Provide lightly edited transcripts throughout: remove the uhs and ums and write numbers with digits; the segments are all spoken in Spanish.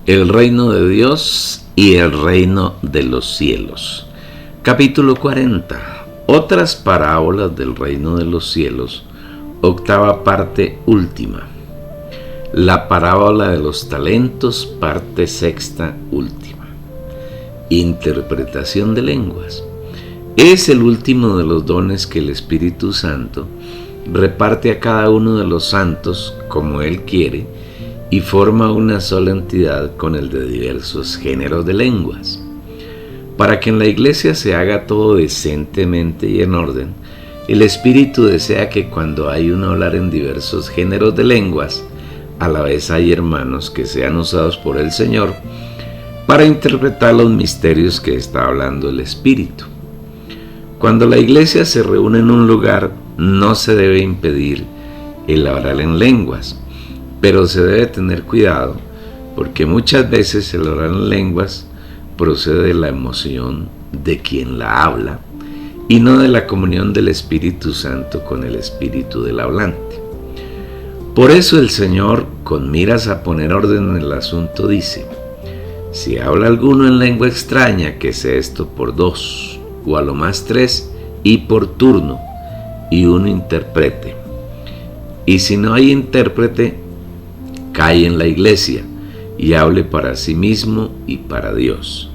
El reino de Dios y el reino de los cielos. Capítulo 40. Otras parábolas del reino de los cielos. Octava parte última. La parábola de los talentos, parte sexta última. Interpretación de lenguas. Es el último de los dones que el Espíritu Santo reparte a cada uno de los santos como Él quiere y forma una sola entidad con el de diversos géneros de lenguas. Para que en la iglesia se haga todo decentemente y en orden, el Espíritu desea que cuando hay un hablar en diversos géneros de lenguas, a la vez hay hermanos que sean usados por el Señor para interpretar los misterios que está hablando el Espíritu. Cuando la iglesia se reúne en un lugar, no se debe impedir el hablar en lenguas, pero se debe tener cuidado porque muchas veces el hablar en lenguas procede de la emoción de quien la habla y no de la comunión del Espíritu Santo con el espíritu del hablante. Por eso el Señor, con miras a poner orden en el asunto, dice: si habla alguno en lengua extraña, que sea esto por 2, o a lo más 3, y por turno, y uno interprete. Y si no hay intérprete, cae en la iglesia y hable para sí mismo y para Dios.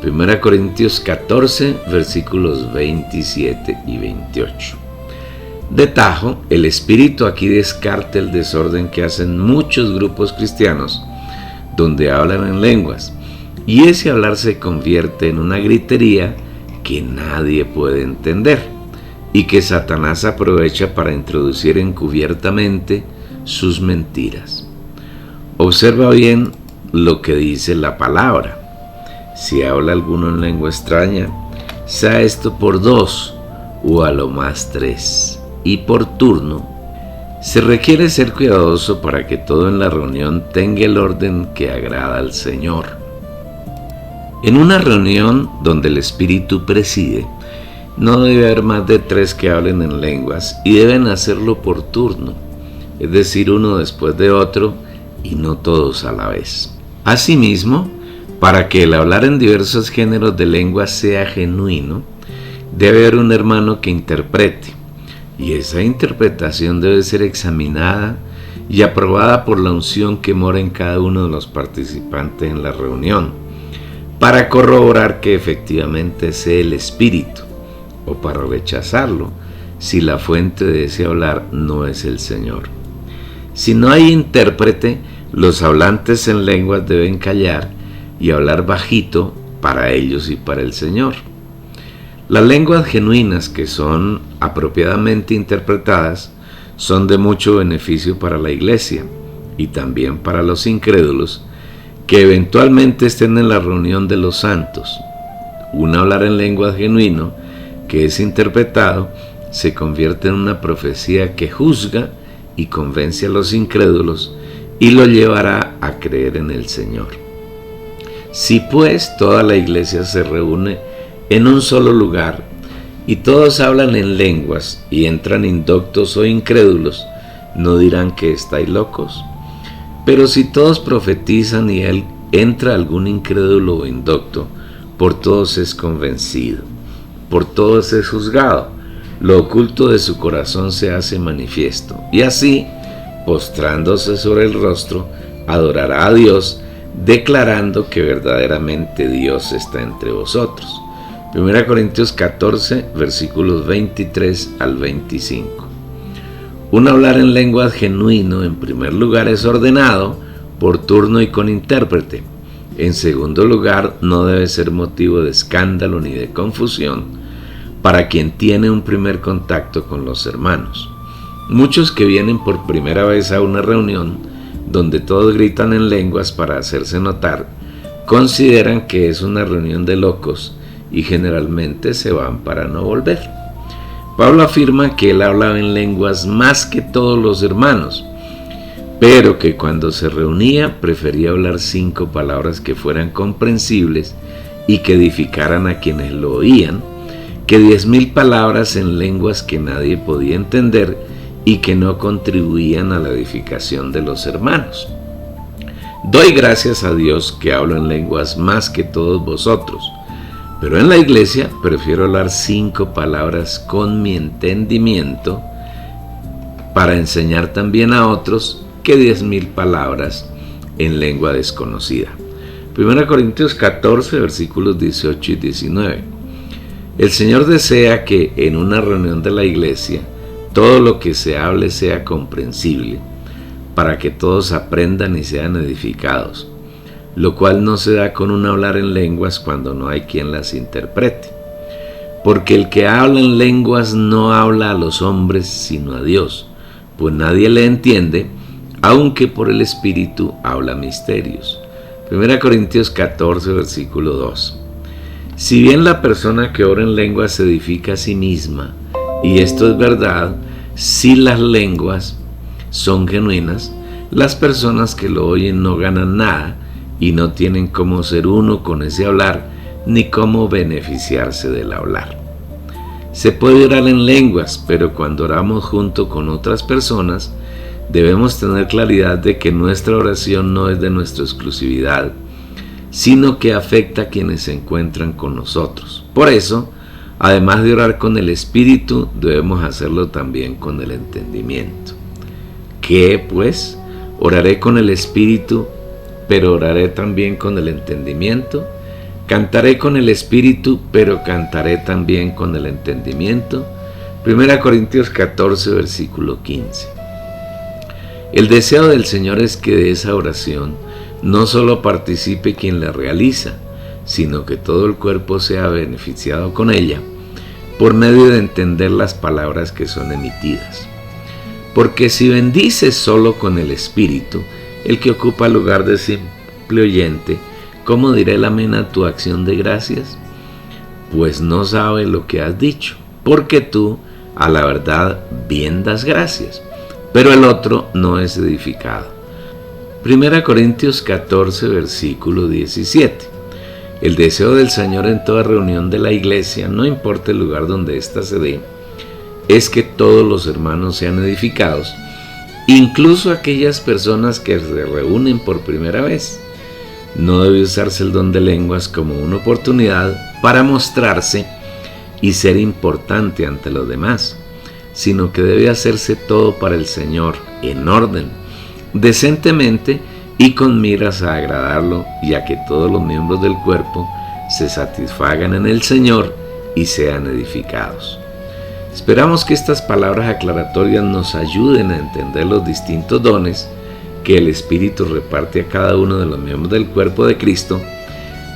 1 Corintios 14, versículos 27 y 28. De tajo, el Espíritu aquí descarta el desorden que hacen muchos grupos cristianos donde hablan en lenguas, y ese hablar se convierte en una gritería que nadie puede entender y que Satanás aprovecha para introducir encubiertamente sus mentiras. Observa bien lo que dice la palabra. Si habla alguno en lengua extraña, sea esto por 2 o a lo más 3, y por turno. Se requiere ser cuidadoso para que todo en la reunión tenga el orden que agrada al Señor. En una reunión donde el Espíritu preside, no debe haber más de 3 que hablen en lenguas y deben hacerlo por turno, es decir, uno después de otro y no todos a la vez. Asimismo, para que el hablar en diversos géneros de lenguas sea genuino, debe haber un hermano que interprete, y esa interpretación debe ser examinada y aprobada por la unción que mora en cada uno de los participantes en la reunión, para corroborar que efectivamente sea el Espíritu, o para rechazarlo si la fuente de ese hablar no es el Señor. Si no hay intérprete, los hablantes en lenguas deben callar y hablar bajito para ellos y para el Señor. Las lenguas genuinas que son apropiadamente interpretadas son de mucho beneficio para la iglesia y también para los incrédulos que eventualmente estén en la reunión de los santos. Un hablar en lenguas genuino que es interpretado se convierte en una profecía que juzga y convence a los incrédulos y lo llevará a creer en el Señor. Si pues toda la iglesia se reúne en un solo lugar y todos hablan en lenguas y entran indoctos o incrédulos, ¿no dirán que estáis locos? Pero si todos profetizan y entra algún incrédulo o indocto, por todos es convencido, por todos es juzgado, lo oculto de su corazón se hace manifiesto, y así, postrándose sobre el rostro, adorará a Dios, declarando que verdaderamente Dios está entre vosotros. 1 Corintios 14, versículos 23 al 25. Un hablar en lenguas genuino, en primer lugar, es ordenado por turno y con intérprete. En segundo lugar, no debe ser motivo de escándalo ni de confusión para quien tiene un primer contacto con los hermanos. Muchos que vienen por primera vez a una reunión donde todos gritan en lenguas para hacerse notar, consideran que es una reunión de locos y generalmente se van para no volver. Pablo afirma que él hablaba en lenguas más que todos los hermanos, pero que cuando se reunía prefería hablar 5 palabras que fueran comprensibles y que edificaran a quienes lo oían, que 10,000 palabras en lenguas que nadie podía entender y que no contribuían a la edificación de los hermanos. Doy gracias a Dios que hablo en lenguas más que todos vosotros, pero en la iglesia prefiero hablar 5 palabras con mi entendimiento para enseñar también a otros que 10,000 palabras en lengua desconocida. 1 Corintios 14, versículos 18 y 19. El Señor desea que en una reunión de la iglesia todo lo que se hable sea comprensible, para que todos aprendan y sean edificados, lo cual no se da con un hablar en lenguas cuando no hay quien las interprete. Porque el que habla en lenguas no habla a los hombres sino a Dios, pues nadie le entiende, aunque por el Espíritu habla misterios. 1 Corintios 14, versículo 2. Si bien la persona que ora en lenguas se edifica a sí misma, y esto es verdad, si las lenguas son genuinas, las personas que lo oyen no ganan nada y no tienen cómo ser uno con ese hablar, ni cómo beneficiarse del hablar. Se puede orar en lenguas, pero cuando oramos junto con otras personas, debemos tener claridad de que nuestra oración no es de nuestra exclusividad, sino que afecta a quienes se encuentran con nosotros. Por eso, además de orar con el Espíritu, debemos hacerlo también con el entendimiento. ¿Qué, pues? Oraré con el Espíritu, pero oraré también con el entendimiento. Cantaré con el Espíritu, pero cantaré también con el entendimiento. 1 Corintios 14, versículo 15. El deseo del Señor es que de esa oración no solo participe quien la realiza, sino que todo el cuerpo sea beneficiado con ella, por medio de entender las palabras que son emitidas. Porque si bendices solo con el Espíritu, el que ocupa el lugar de simple oyente, ¿cómo dirá el amén a tu acción de gracias? Pues no sabe lo que has dicho, porque tú, a la verdad, bien das gracias, pero el otro no es edificado. 1 Corintios 14, versículo 17. El deseo del Señor en toda reunión de la iglesia, no importa el lugar donde ésta se dé, es que todos los hermanos sean edificados, incluso aquellas personas que se reúnen por primera vez. No debe usarse el don de lenguas como una oportunidad para mostrarse y ser importante ante los demás, sino que debe hacerse todo para el Señor, en orden, decentemente y con miras a agradarlo y a que todos los miembros del cuerpo se satisfagan en el Señor y sean edificados. Esperamos que estas palabras aclaratorias nos ayuden a entender los distintos dones que el Espíritu reparte a cada uno de los miembros del cuerpo de Cristo,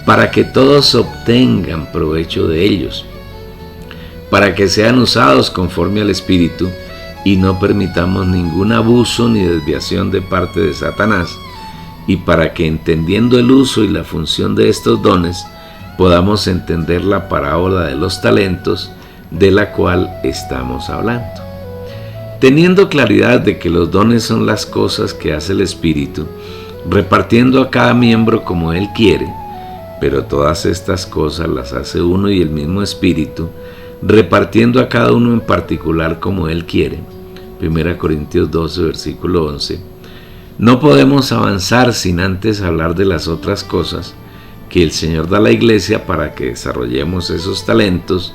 para que todos obtengan provecho de ellos, para que sean usados conforme al Espíritu y no permitamos ningún abuso ni desviación de parte de Satanás, y para que, entendiendo el uso y la función de estos dones, podamos entender la parábola de los talentos de la cual estamos hablando. Teniendo claridad de que los dones son las cosas que hace el Espíritu, repartiendo a cada miembro como Él quiere, pero todas estas cosas las hace uno y el mismo Espíritu, repartiendo a cada uno en particular como Él quiere. 1 Corintios 12, versículo 11. No podemos avanzar sin antes hablar de las otras cosas que el Señor da a la iglesia para que desarrollemos esos talentos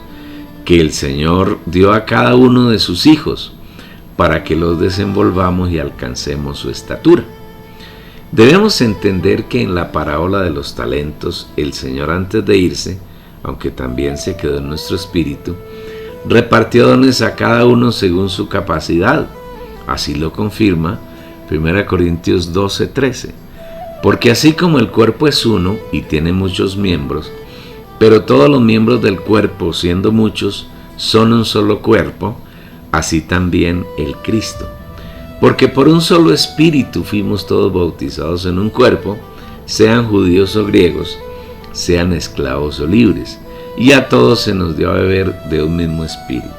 que el Señor dio a cada uno de sus hijos, para que los desenvolvamos y alcancemos su estatura. Debemos entender que en la parábola de los talentos, el Señor, antes de irse, aunque también se quedó en nuestro espíritu, repartió dones a cada uno según su capacidad. Así lo confirma 1 Corintios 12, 13. Porque así como el cuerpo es uno y tiene muchos miembros, pero todos los miembros del cuerpo, siendo muchos, son un solo cuerpo, así también el Cristo. Porque por un solo espíritu fuimos todos bautizados en un cuerpo, sean judíos o griegos, sean esclavos o libres, y a todos se nos dio a beber de un mismo espíritu.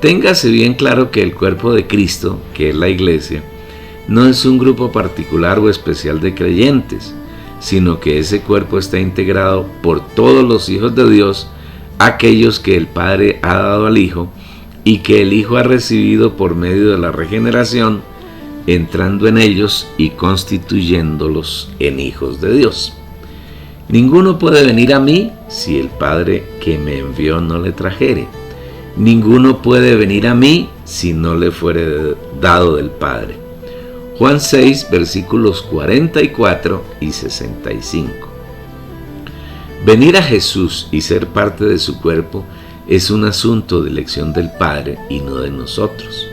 Téngase bien claro que el cuerpo de Cristo, que es la iglesia, no es un grupo particular o especial de creyentes, sino que ese cuerpo está integrado por todos los hijos de Dios, aquellos que el Padre ha dado al Hijo y que el Hijo ha recibido por medio de la regeneración, entrando en ellos y constituyéndolos en hijos de Dios. Ninguno puede venir a mí si el Padre que me envió no le trajere. Ninguno puede venir a mí si no le fuere dado del Padre. Juan 6, versículos 44 y 65. Venir a Jesús y ser parte de su cuerpo es un asunto de elección del Padre y no de nosotros.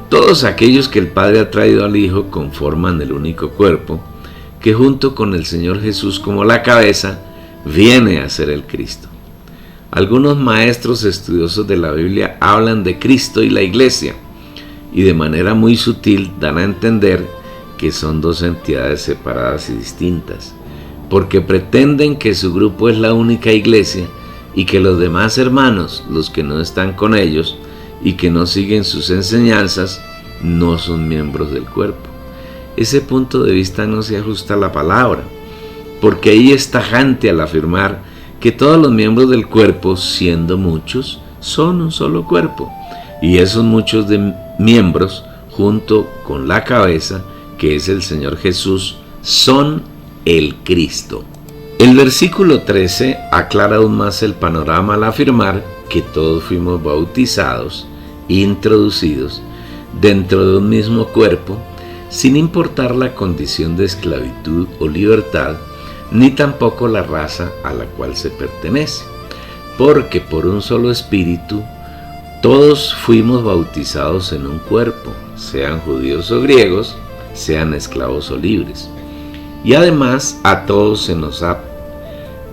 Todos aquellos que el Padre ha traído al Hijo conforman el único cuerpo, que junto con el Señor Jesús como la cabeza, viene a ser el Cristo. Algunos maestros estudiosos de la Biblia hablan de Cristo y la Iglesia, y de manera muy sutil dan a entender que son dos entidades separadas y distintas, porque pretenden que su grupo es la única iglesia y que los demás hermanos, los que no están con ellos y que no siguen sus enseñanzas, no son miembros del cuerpo. Ese punto de vista no se ajusta a la palabra, porque ahí es tajante al afirmar que todos los miembros del cuerpo, siendo muchos, son un solo cuerpo, y esos muchos miembros, junto con la cabeza, que es el Señor Jesús, son el Cristo. El versículo 13 aclara aún más el panorama al afirmar que todos fuimos bautizados, introducidos dentro de un mismo cuerpo, sin importar la condición de esclavitud o libertad, ni tampoco la raza a la cual se pertenece, porque por un solo espíritu todos fuimos bautizados en un cuerpo, sean judíos o griegos, sean esclavos o libres. Y además a todos se nos ha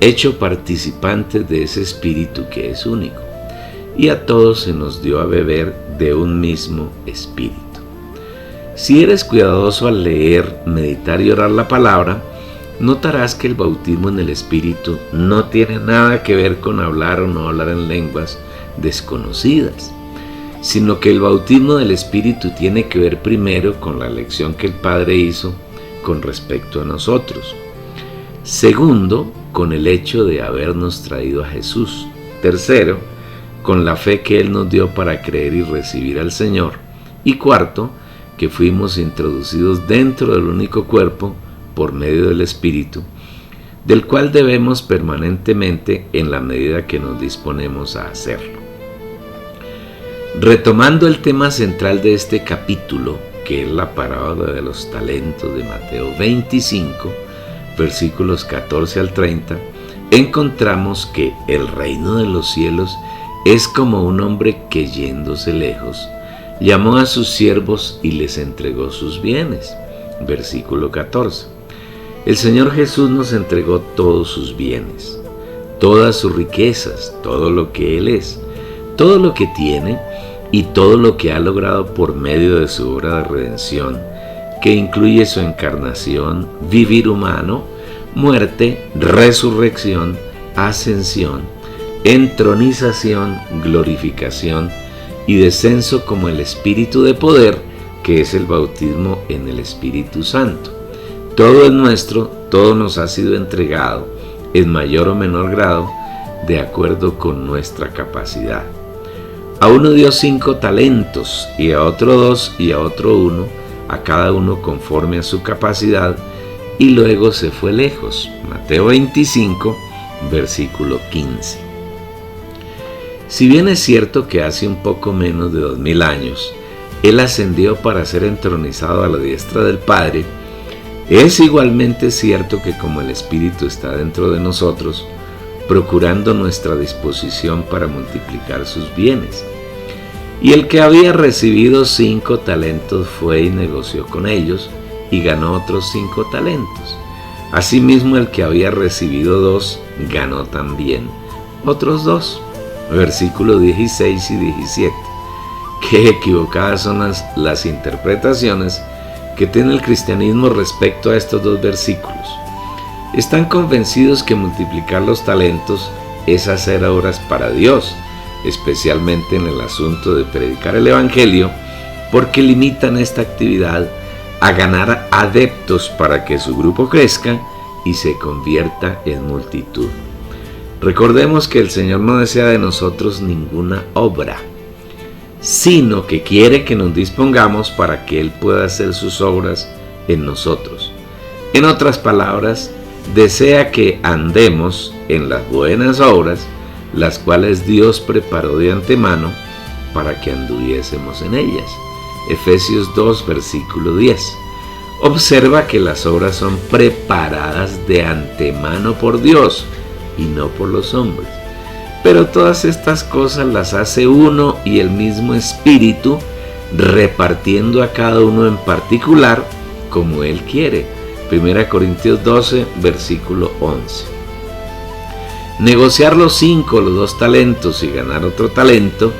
hecho participantes de ese espíritu que es único, y a todos se nos dio a beber de un mismo espíritu. Si eres cuidadoso al leer, meditar y orar la palabra, notarás que el bautismo en el Espíritu no tiene nada que ver con hablar o no hablar en lenguas desconocidas, sino que el bautismo del Espíritu tiene que ver primero con la elección que el Padre hizo con respecto a nosotros. Segundo, con el hecho de habernos traído a Jesús. Tercero, con la fe que Él nos dio para creer y recibir al Señor. Y cuarto, que fuimos introducidos dentro del único cuerpo por medio del Espíritu, del cual debemos permanentemente en la medida que nos disponemos a hacerlo. Retomando el tema central de este capítulo, que es la parábola de los talentos de Mateo 25, versículos 14 al 30, encontramos que el reino de los cielos es como un hombre que, yéndose lejos, llamó a sus siervos y les entregó sus bienes. Versículo 14. El Señor Jesús nos entregó todos sus bienes, todas sus riquezas, todo lo que Él es, todo lo que tiene y todo lo que ha logrado por medio de su obra de redención, que incluye su encarnación, vivir humano, muerte, resurrección, ascensión, entronización, glorificación y descenso como el Espíritu de poder, que es el bautismo en el Espíritu Santo. Todo es nuestro, todo nos ha sido entregado, en mayor o menor grado, de acuerdo con nuestra capacidad. A uno dio 5 talentos, y a otro 2, y a otro 1, a cada uno conforme a su capacidad, y luego se fue lejos. Mateo 25, versículo 15. Si bien es cierto que hace un poco menos de 2000 años, Él ascendió para ser entronizado a la diestra del Padre, es igualmente cierto que como el Espíritu está dentro de nosotros, procurando nuestra disposición para multiplicar sus bienes. Y el que había recibido 5 talentos fue y negoció con ellos, y ganó otros 5 talentos. Asimismo el que había recibido 2, ganó también otros 2. Versículos 16 y 17. Qué equivocadas son las interpretaciones que tiene el cristianismo respecto a estos 2 versículos. Están convencidos que multiplicar los talentos es hacer obras para Dios, especialmente en el asunto de predicar el Evangelio, porque limitan esta actividad a ganar adeptos para que su grupo crezca y se convierta en multitud. Recordemos que el Señor no desea de nosotros ninguna obra, sino que quiere que nos dispongamos para que Él pueda hacer sus obras en nosotros. En otras palabras, desea que andemos en las buenas obras, las cuales Dios preparó de antemano para que anduviésemos en ellas. Efesios 2, versículo 10. Observa que las obras son preparadas de antemano por Dios y no por los hombres. Pero todas estas cosas las hace uno y el mismo Espíritu, repartiendo a cada uno en particular como Él quiere. 1 Corintios 12, versículo 11. Negociar los 2 talentos y ganar otro talento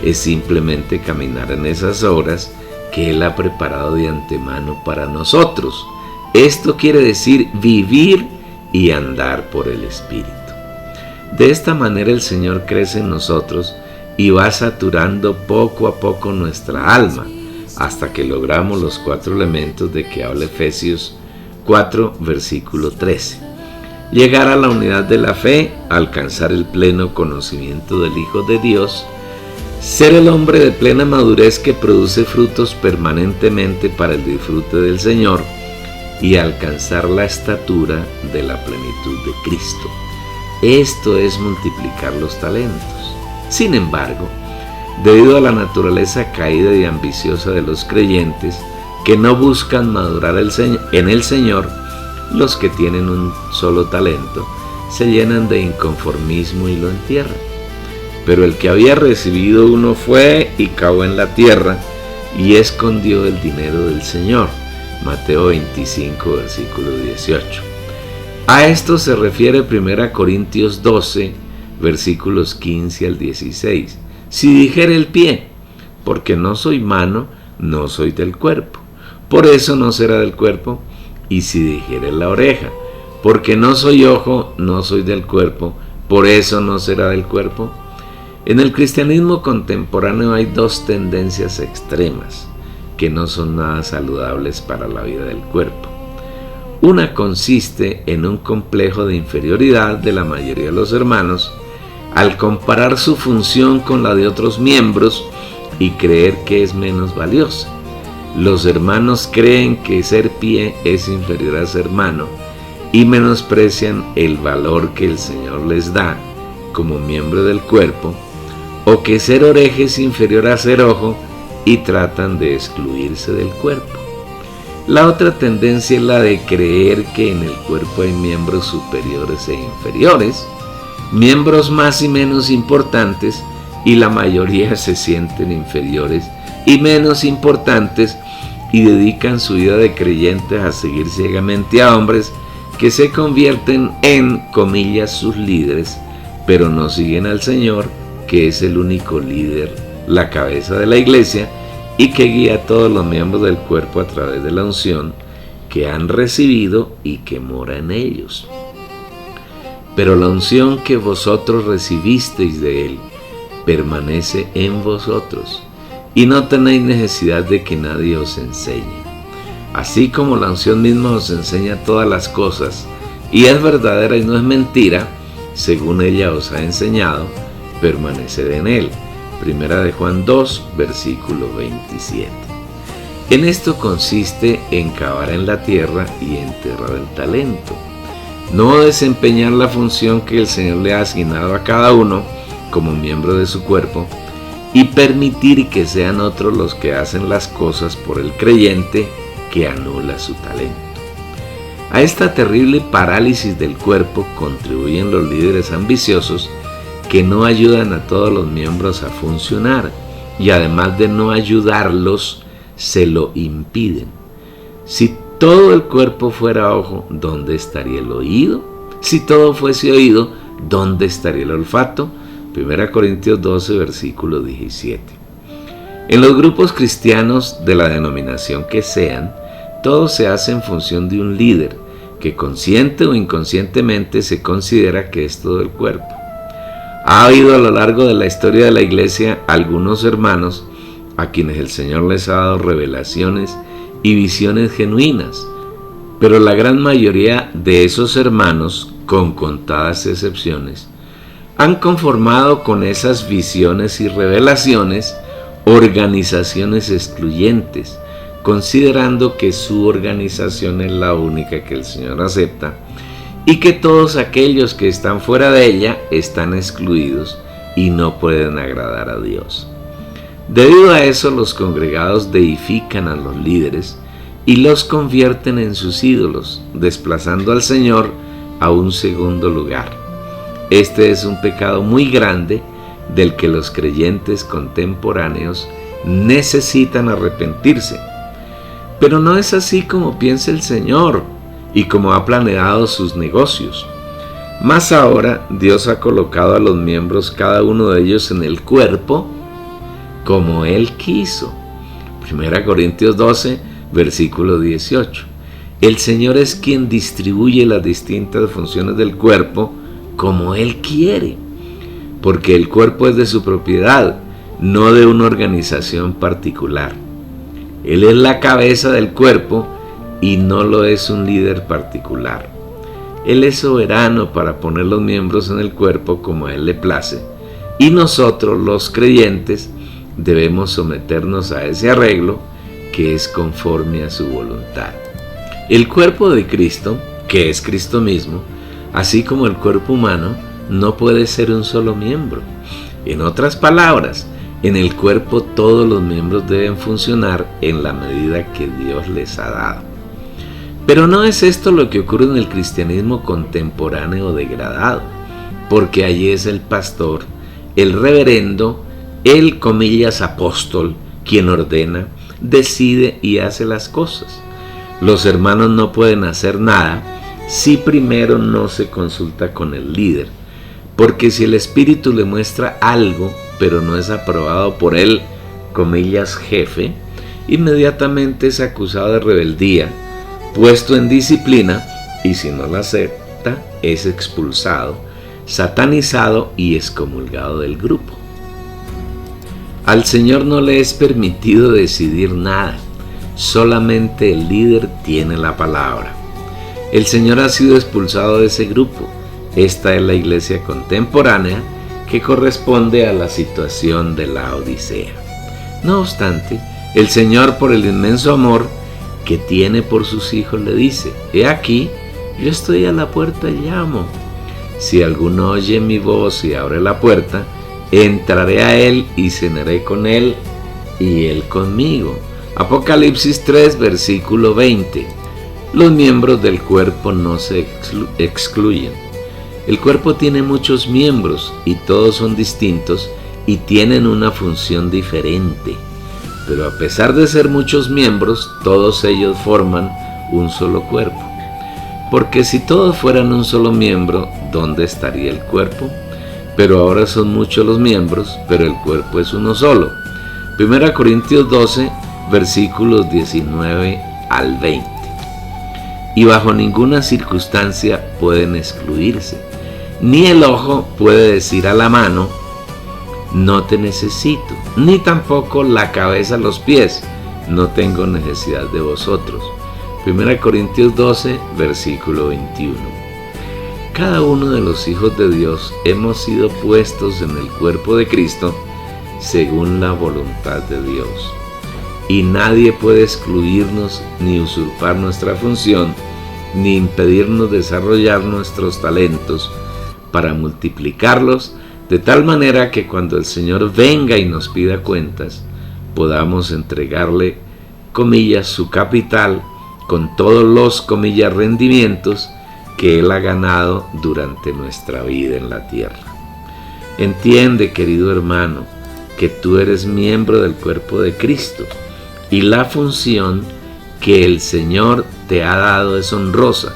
es simplemente caminar en esas obras que Él ha preparado de antemano para nosotros. Esto quiere decir vivir y andar por el Espíritu. De esta manera el Señor crece en nosotros y va saturando poco a poco nuestra alma, hasta que logramos los 4 elementos de que habla Efesios 4, versículo 13. Llegar a la unidad de la fe, alcanzar el pleno conocimiento del Hijo de Dios, ser el hombre de plena madurez que produce frutos permanentemente para el disfrute del Señor y alcanzar la estatura de la plenitud de Cristo. Esto es multiplicar los talentos. Sin embargo, debido a la naturaleza caída y ambiciosa de los creyentes que no buscan madurar en el Señor, los que tienen un solo talento se llenan de inconformismo y lo entierran. Pero el que había recibido uno fue y cavó en la tierra y escondió el dinero del Señor. Mateo 25, versículo 18. A esto se refiere 1 Corintios 12, versículos 15 al 16. Si dijere el pie, porque no soy mano, no soy del cuerpo, por eso no será del cuerpo. Y si dijere la oreja, porque no soy ojo, no soy del cuerpo, por eso no será del cuerpo. En el cristianismo contemporáneo hay 2 tendencias extremas que no son nada saludables para la vida del cuerpo. Una consiste en un complejo de inferioridad de la mayoría de los hermanos al comparar su función con la de otros miembros y creer que es menos valiosa. Los hermanos creen que ser pie es inferior a ser mano y menosprecian el valor que el Señor les da como miembro del cuerpo, o que ser oreja es inferior a ser ojo y tratan de excluirse del cuerpo. La otra tendencia es la de creer que en el cuerpo hay miembros superiores e inferiores, miembros más y menos importantes, y la mayoría se sienten inferiores y menos importantes y dedican su vida de creyentes a seguir ciegamente a hombres que se convierten en, comillas, sus líderes, pero no siguen al Señor, que es el único líder, la cabeza de la iglesia, y que guía a todos los miembros del cuerpo a través de la unción que han recibido y que mora en ellos. Pero la unción que vosotros recibisteis de Él permanece en vosotros, y no tenéis necesidad de que nadie os enseñe. Así como la unción misma os enseña todas las cosas, y es verdadera y no es mentira, según ella os ha enseñado, permaneced en Él. 1 Juan 2, versículo 27. En esto consiste en cavar en la tierra y enterrar el talento. No desempeñar la función que el Señor le ha asignado a cada uno como miembro de su cuerpo y permitir que sean otros los que hacen las cosas por el creyente que anula su talento. A esta terrible parálisis del cuerpo contribuyen los líderes ambiciosos que no ayudan a todos los miembros a funcionar y además de no ayudarlos, se lo impiden. Si todo el cuerpo fuera ojo, ¿dónde estaría el oído? Si todo fuese oído, ¿dónde estaría el olfato? 1 Corintios 12, versículo 17. En los grupos cristianos de la denominación que sean, todo se hace en función de un líder que consciente o inconscientemente se considera que es todo el cuerpo. Ha habido a lo largo de la historia de la iglesia algunos hermanos a quienes el Señor les ha dado revelaciones y visiones genuinas, pero la gran mayoría de esos hermanos, con contadas excepciones, han conformado con esas visiones y revelaciones organizaciones excluyentes, considerando que su organización es la única que el Señor acepta y que todos aquellos que están fuera de ella están excluidos y no pueden agradar a Dios. Debido a eso, los congregados deifican a los líderes y los convierten en sus ídolos, desplazando al Señor a un segundo lugar. Este es un pecado muy grande del que los creyentes contemporáneos necesitan arrepentirse. Pero no es así como piensa el Señor y como ha planeado sus negocios. Más ahora, Dios ha colocado a los miembros, cada uno de ellos, en el cuerpo como Él quiso. 1 Corintios 12, versículo 18. El Señor es quien distribuye las distintas funciones del cuerpo como Él quiere, porque el cuerpo es de su propiedad, no de una organización particular. Él es la cabeza del cuerpo y no lo es un líder particular. Él es soberano para poner los miembros en el cuerpo como a Él le place, y nosotros, los creyentes, debemos someternos a ese arreglo que es conforme a su voluntad. El cuerpo de Cristo, que es Cristo mismo, así como el cuerpo humano, no puede ser un solo miembro. En otras palabras, en el cuerpo todos los miembros deben funcionar en la medida que Dios les ha dado. Pero no es esto lo que ocurre en el cristianismo contemporáneo degradado, porque allí es el pastor, el reverendo, el comillas apóstol, quien ordena, decide y hace las cosas. Los hermanos no pueden hacer nada si primero no se consulta con el líder, porque si el Espíritu le muestra algo, pero no es aprobado por él, comillas jefe, inmediatamente es acusado de rebeldía, puesto en disciplina, y si no la acepta, es expulsado, satanizado y excomulgado del grupo. Al Señor no le es permitido decidir nada, solamente el líder tiene la palabra. El Señor ha sido expulsado de ese grupo. Esta es la iglesia contemporánea que corresponde a la situación de la Odisea. No obstante, el Señor, por el inmenso amor que tiene por sus hijos, le dice: he aquí, yo estoy a la puerta y llamo. Si alguno oye mi voz y abre la puerta, entraré a él y cenaré con él y él conmigo. Apocalipsis 3, versículo 20. Los miembros del cuerpo no se excluyen. El cuerpo tiene muchos miembros y todos son distintos y tienen una función diferente. Pero a pesar de ser muchos miembros, todos ellos forman un solo cuerpo. Porque si todos fueran un solo miembro, ¿dónde estaría el cuerpo? Pero ahora son muchos los miembros, pero el cuerpo es uno solo. 1 Corintios 12, versículos 19 al 20. Y bajo ninguna circunstancia pueden excluirse. Ni el ojo puede decir a la mano: no te necesito, ni tampoco la cabeza a los pies: no tengo necesidad de vosotros. 1 Corintios 12, versículo 21. Cada uno de los hijos de Dios hemos sido puestos en el cuerpo de Cristo según la voluntad de Dios. Y nadie puede excluirnos ni usurpar nuestra función, ni impedirnos desarrollar nuestros talentos para multiplicarlos, de tal manera que cuando el Señor venga y nos pida cuentas, podamos entregarle, comillas, su capital con todos los, comillas, rendimientos que Él ha ganado durante nuestra vida en la tierra. Entiende, querido hermano, que tú eres miembro del cuerpo de Cristo y la función que el Señor te ha dado es honrosa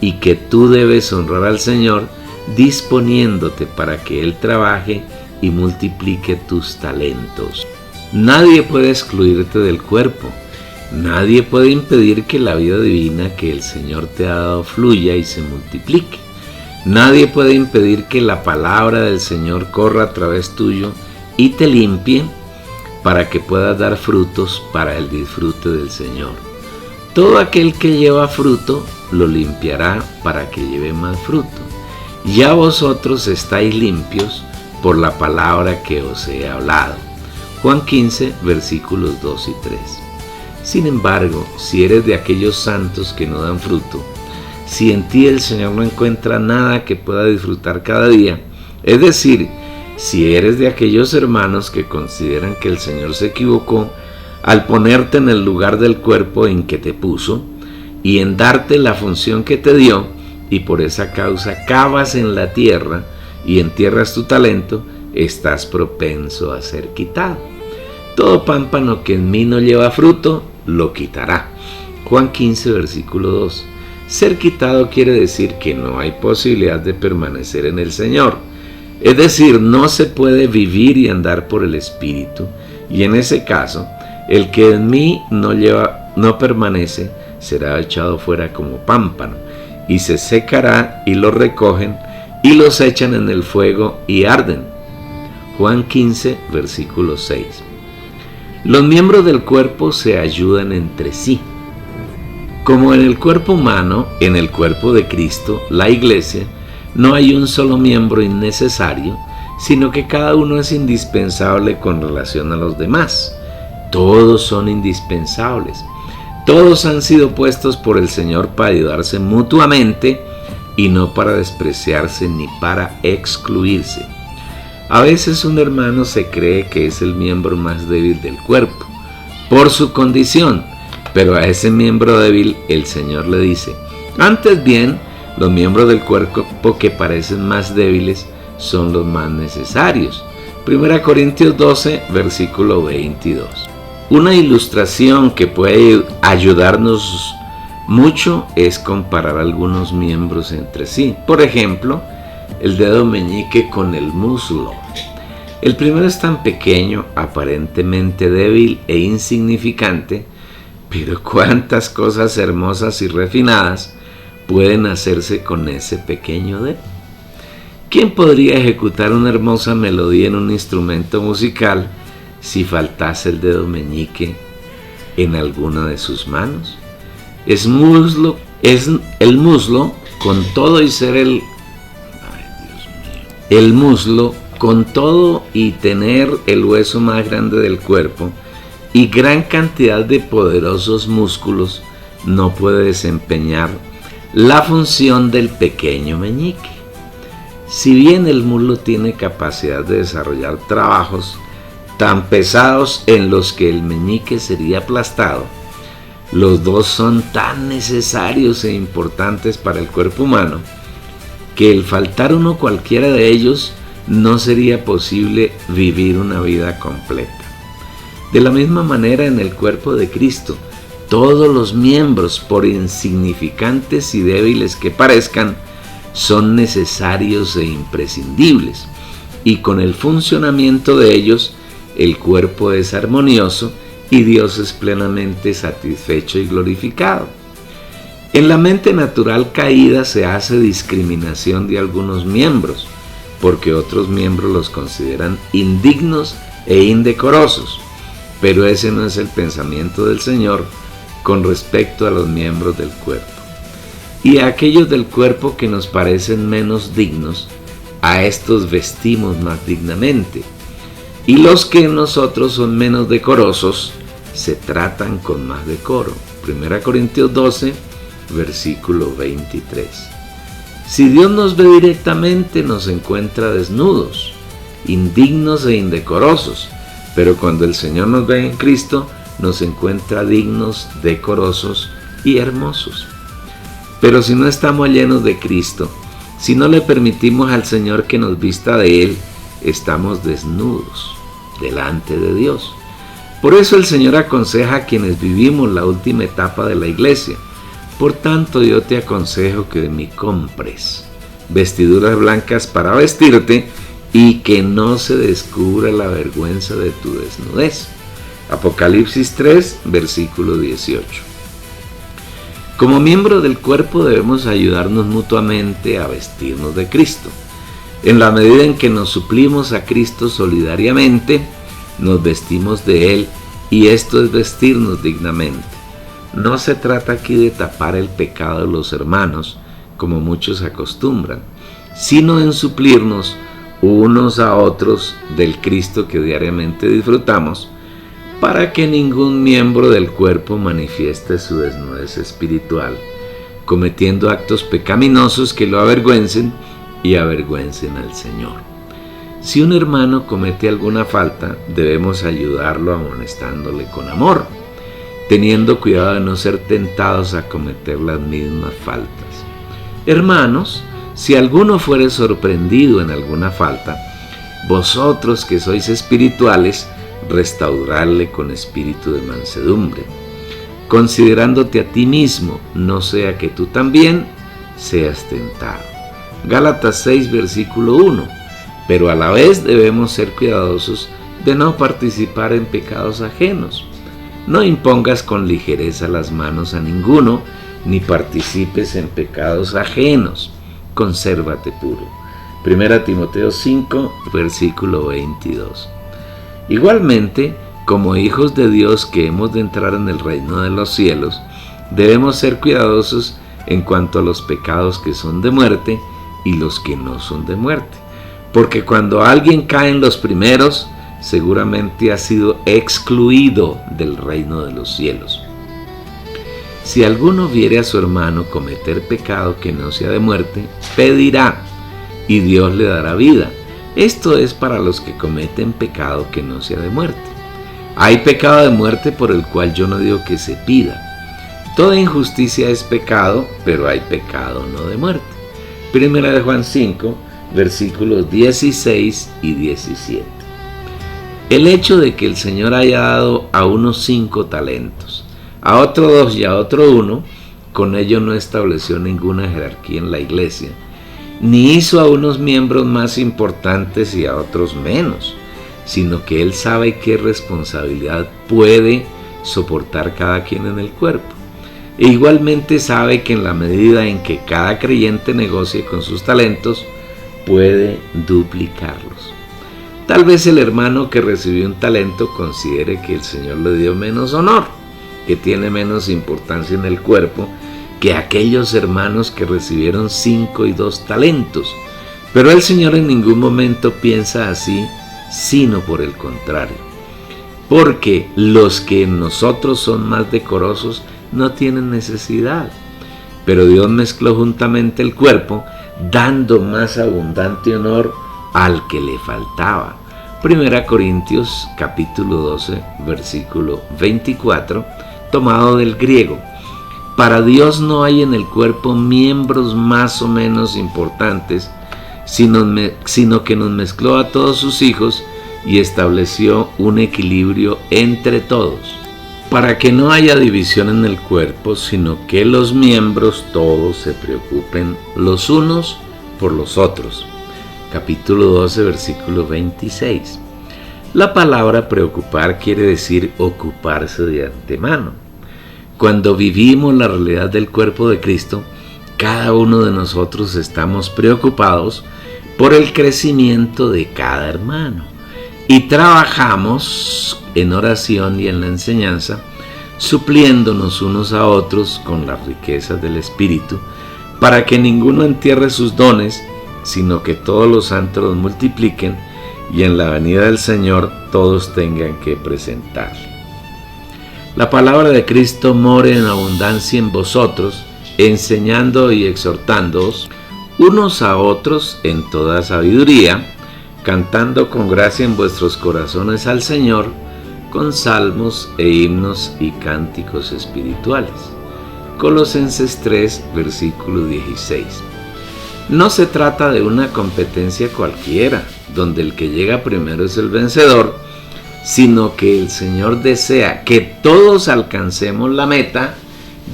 y que tú debes honrar al Señor disponiéndote para que Él trabaje y multiplique tus talentos. Nadie puede excluirte del cuerpo. Nadie puede impedir que la vida divina que el Señor te ha dado fluya y se multiplique. Nadie puede impedir que la palabra del Señor corra a través tuyo y te limpie para que puedas dar frutos para el disfrute del Señor. Todo aquel que lleva fruto lo limpiará para que lleve más fruto. Ya vosotros estáis limpios por la palabra que os he hablado. Juan 15, versículos 2 y 3. Sin embargo, si eres de aquellos santos que no dan fruto, si en ti el Señor no encuentra nada que pueda disfrutar cada día, es decir, si eres de aquellos hermanos que consideran que el Señor se equivocó al ponerte en el lugar del cuerpo en que te puso y en darte la función que te dio, y por esa causa cavas en la tierra y entierras tu talento, estás propenso a ser quitado. Todo pámpano que en mí no lleva fruto, lo quitará. Juan 15, versículo 2. Ser quitado quiere decir que no hay posibilidad de permanecer en el Señor. Es decir, no se puede vivir y andar por el Espíritu, y en ese caso, el que en mí no permanece será echado fuera como pámpano, y se secará, y los recogen, y los echan en el fuego y arden. Juan 15, versículo 6. Los miembros del cuerpo se ayudan entre sí. Como en el cuerpo humano, en el cuerpo de Cristo, la Iglesia, no hay un solo miembro innecesario, sino que cada uno es indispensable con relación a los demás. Todos son indispensables. Todos han sido puestos por el Señor para ayudarse mutuamente y no para despreciarse ni para excluirse. A veces un hermano se cree que es el miembro más débil del cuerpo, por su condición, pero a ese miembro débil el Señor le dice: antes bien, los miembros del cuerpo que parecen más débiles son los más necesarios. 1 Corintios 12, versículo 22. Una ilustración que puede ayudarnos mucho es comparar algunos miembros entre sí. Por ejemplo, el dedo meñique con el muslo. El primero es tan pequeño, aparentemente débil e insignificante, pero cuántas cosas hermosas y refinadas pueden hacerse con ese pequeño dedo. ¿Quién podría ejecutar una hermosa melodía en un instrumento musical si faltase el dedo meñique en alguna de sus manos? Es el muslo con todo y ser el muslo con todo y tener el hueso más grande del cuerpo y gran cantidad de poderosos músculos, no puede desempeñar la función del pequeño meñique. Si bien el muslo tiene capacidad de desarrollar trabajos tan pesados en los que el meñique sería aplastado, los dos son tan necesarios e importantes para el cuerpo humano que el faltar uno cualquiera de ellos no sería posible vivir una vida completa. De la misma manera, en el cuerpo de Cristo, todos los miembros, por insignificantes y débiles que parezcan, son necesarios e imprescindibles, y con el funcionamiento de ellos, el cuerpo es armonioso y Dios es plenamente satisfecho y glorificado. En la mente natural caída se hace discriminación de algunos miembros, porque otros miembros los consideran indignos e indecorosos, pero ese no es el pensamiento del Señor con respecto a los miembros del cuerpo. Y a aquellos del cuerpo que nos parecen menos dignos, a estos vestimos más dignamente, y los que en nosotros son menos decorosos, se tratan con más decoro. 1 Corintios 12, versículo 23. Si Dios nos ve directamente, nos encuentra desnudos, indignos e indecorosos, pero cuando el Señor nos ve en Cristo, nos encuentra dignos, decorosos y hermosos. Pero si no estamos llenos de Cristo, si no le permitimos al Señor que nos vista de Él, estamos desnudos delante de Dios. Por eso el Señor aconseja a quienes vivimos la última etapa de la iglesia: por tanto, yo te aconsejo que me compres vestiduras blancas para vestirte y que no se descubra la vergüenza de tu desnudez. Apocalipsis 3, versículo 18. Como miembro del cuerpo debemos ayudarnos mutuamente a vestirnos de Cristo. En la medida en que nos suplimos a Cristo solidariamente, nos vestimos de Él, y esto es vestirnos dignamente. No se trata aquí de tapar el pecado de los hermanos, como muchos acostumbran, sino en suplirnos unos a otros del Cristo que diariamente disfrutamos, para que ningún miembro del cuerpo manifieste su desnudez espiritual, cometiendo actos pecaminosos que lo avergüencen y avergüencen al Señor. Si un hermano comete alguna falta, debemos ayudarlo amonestándole con amor, teniendo cuidado de no ser tentados a cometer las mismas faltas. Hermanos, si alguno fuere sorprendido en alguna falta, vosotros que sois espirituales, restauradle con espíritu de mansedumbre, considerándote a ti mismo, no sea que tú también seas tentado. Gálatas 6, versículo 1. Pero a la vez debemos ser cuidadosos de no participar en pecados ajenos. No impongas con ligereza las manos a ninguno, ni participes en pecados ajenos. Consérvate puro. 1 Timoteo 5, versículo 22. Igualmente, como hijos de Dios que hemos de entrar en el reino de los cielos, debemos ser cuidadosos en cuanto a los pecados que son de muerte y los que no son de muerte. Porque cuando alguien cae en los primeros, seguramente ha sido excluido del reino de los cielos. Si alguno viere a su hermano cometer pecado que no sea de muerte, pedirá, y Dios le dará vida. Esto es para los que cometen pecado que no sea de muerte. Hay pecado de muerte por el cual yo no digo que se pida. Toda injusticia es pecado, pero hay pecado no de muerte. 1 Juan 5, versículos 16 y 17. El hecho de que el Señor haya dado a unos 5 talentos, a otro 2 y a otro 1, con ello no estableció ninguna jerarquía en la iglesia, ni hizo a unos miembros más importantes y a otros menos, sino que Él sabe qué responsabilidad puede soportar cada quien en el cuerpo. E igualmente sabe que en la medida en que cada creyente negocie con sus talentos, puede duplicarlos. Tal vez el hermano que recibió un talento considere que el Señor le dio menos honor, que tiene menos importancia en el cuerpo que aquellos hermanos que recibieron 5 y 2 talentos. Pero el Señor en ningún momento piensa así, sino por el contrario. Porque los que en nosotros son más decorosos no tienen necesidad. Pero Dios mezcló juntamente el cuerpo, dando más abundante honor al que le faltaba. 1 Corintios capítulo 12, versículo 24, tomado del griego. Para Dios no hay en el cuerpo miembros más o menos importantes, sino que nos mezcló a todos sus hijos y estableció un equilibrio entre todos, para que no haya división en el cuerpo, sino que los miembros todos se preocupen los unos por los otros. Capítulo 12, versículo 26. La palabra preocupar quiere decir ocuparse de antemano. Cuando vivimos la realidad del cuerpo de Cristo, cada uno de nosotros estamos preocupados por el crecimiento de cada hermano y trabajamos en oración y en la enseñanza, supliéndonos unos a otros con las riquezas del Espíritu, para que ninguno entierre sus dones, sino que todos los santos los multipliquen y en la venida del Señor todos tengan que presentarle. La palabra de Cristo more en abundancia en vosotros, enseñando y exhortándoos unos a otros en toda sabiduría, cantando con gracia en vuestros corazones al Señor, con salmos e himnos y cánticos espirituales. Colosenses 3, versículo 16. No se trata de una competencia cualquiera, donde el que llega primero es el vencedor, sino que el Señor desea que todos alcancemos la meta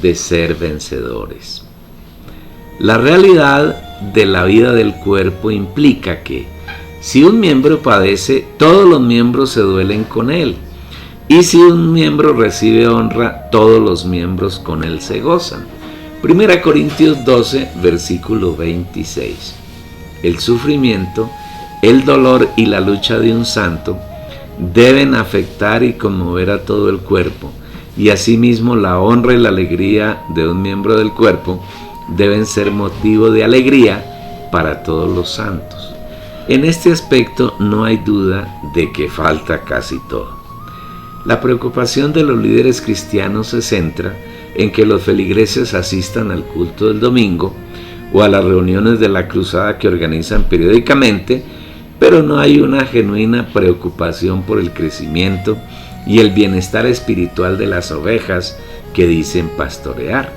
de ser vencedores. La realidad de la vida del cuerpo implica que si un miembro padece, todos los miembros se duelen con él, y si un miembro recibe honra, todos los miembros con él se gozan. 1 Corintios 12, versículo 26. El sufrimiento, el dolor y la lucha de un santo deben afectar y conmover a todo el cuerpo, y asimismo la honra y la alegría de un miembro del cuerpo deben ser motivo de alegría para todos los santos. En este aspecto no hay duda de que falta casi todo. La preocupación de los líderes cristianos se centra en que los feligreses asistan al culto del domingo o a las reuniones de la cruzada que organizan periódicamente, pero no hay una genuina preocupación por el crecimiento y el bienestar espiritual de las ovejas que dicen pastorear.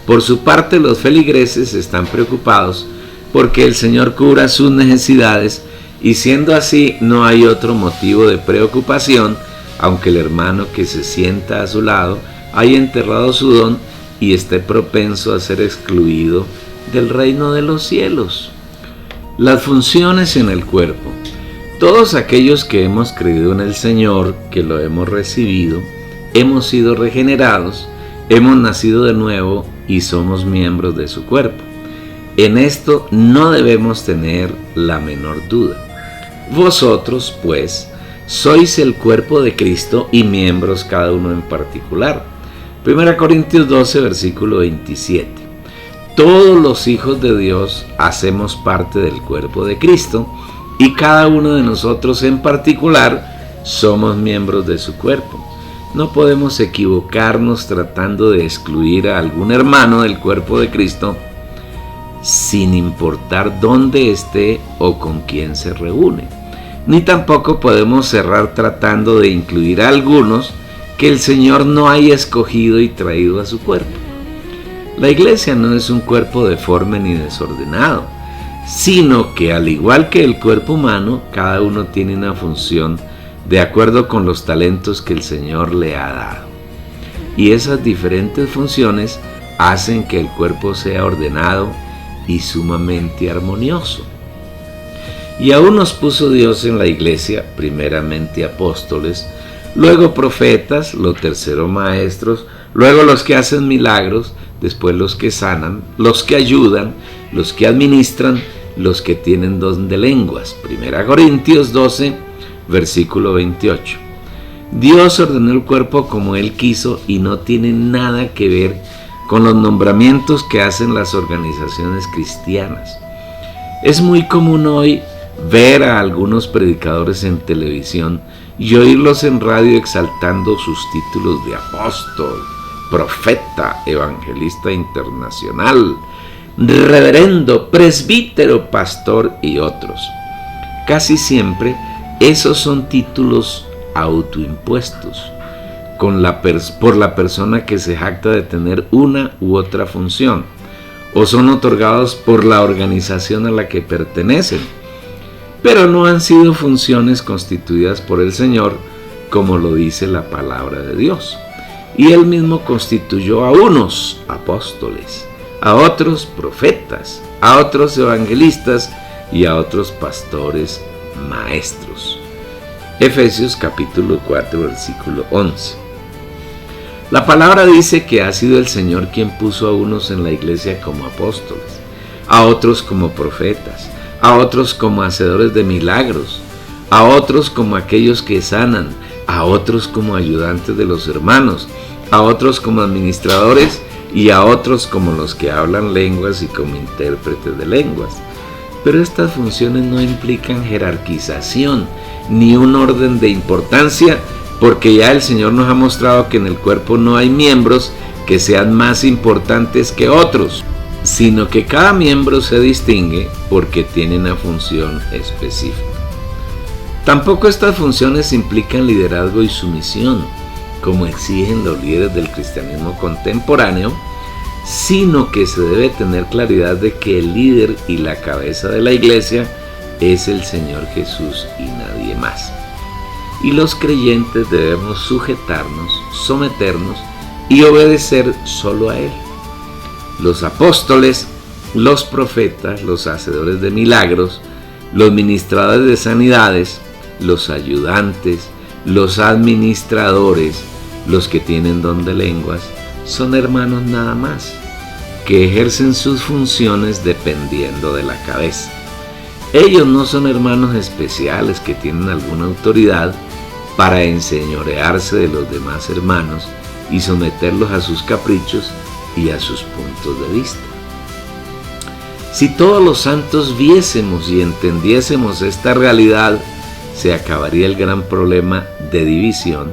Por su parte, los feligreses están preocupados porque el Señor cubra sus necesidades, y siendo así no hay otro motivo de preocupación, aunque el hermano que se sienta a su lado haya enterrado su don y esté propenso a ser excluido del reino de los cielos. Las funciones en el cuerpo. Todos aquellos que hemos creído en el Señor, que lo hemos recibido, hemos sido regenerados, hemos nacido de nuevo y somos miembros de su cuerpo. En esto no debemos tener la menor duda. Vosotros, pues, sois el cuerpo de Cristo y miembros cada uno en particular. 1 Corintios 12, versículo 27. Todos los hijos de Dios hacemos parte del cuerpo de Cristo y cada uno de nosotros en particular somos miembros de su cuerpo. No podemos equivocarnos tratando de excluir a algún hermano del cuerpo de Cristo sin importar dónde esté o con quién se reúne. Ni tampoco podemos cerrar tratando de incluir a algunos que el Señor no haya escogido y traído a su cuerpo. La iglesia no es un cuerpo deforme ni desordenado, sino que al igual que el cuerpo humano, cada uno tiene una función de acuerdo con los talentos que el Señor le ha dado. Y esas diferentes funciones hacen que el cuerpo sea ordenado y sumamente armonioso. Y aún nos puso Dios en la iglesia, primeramente apóstoles, luego profetas, lo tercero maestros, luego los que hacen milagros, después los que sanan, los que ayudan, los que administran, los que tienen don de lenguas. 1 Corintios 12, versículo 28. Dios ordenó el cuerpo como Él quiso y no tiene nada que ver con los nombramientos que hacen las organizaciones cristianas. Es muy común hoy ver a algunos predicadores en televisión y oírlos en radio exaltando sus títulos de apóstol, profeta, evangelista internacional, reverendo, presbítero, pastor y otros. Casi siempre esos son títulos autoimpuestos por la persona que se jacta de tener una u otra función, o son otorgados por la organización a la que pertenecen, pero no han sido funciones constituidas por el Señor, como lo dice la palabra de Dios. Y Él mismo constituyó a unos apóstoles, a otros profetas, a otros evangelistas y a otros pastores maestros. Efesios capítulo 4, versículo 11. La palabra dice que ha sido el Señor quien puso a unos en la iglesia como apóstoles, a otros como profetas, a otros como hacedores de milagros, a otros como aquellos que sanan, a otros como ayudantes de los hermanos, a otros como administradores y a otros como los que hablan lenguas y como intérpretes de lenguas. Pero estas funciones no implican jerarquización ni un orden de importancia, porque ya el Señor nos ha mostrado que en el cuerpo no hay miembros que sean más importantes que otros, sino que cada miembro se distingue porque tiene una función específica. Tampoco estas funciones implican liderazgo y sumisión, como exigen los líderes del cristianismo contemporáneo, sino que se debe tener claridad de que el líder y la cabeza de la iglesia es el Señor Jesús y nadie más. Y los creyentes debemos sujetarnos, someternos y obedecer solo a Él. Los apóstoles, los profetas, los hacedores de milagros, los ministradores de sanidades, los ayudantes, los administradores, los que tienen don de lenguas, son hermanos nada más, que ejercen sus funciones dependiendo de la cabeza. Ellos no son hermanos especiales que tienen alguna autoridad para enseñorearse de los demás hermanos y someterlos a sus caprichos y a sus puntos de vista. Si todos los santos viésemos y entendiésemos esta realidad, se acabaría el gran problema de división,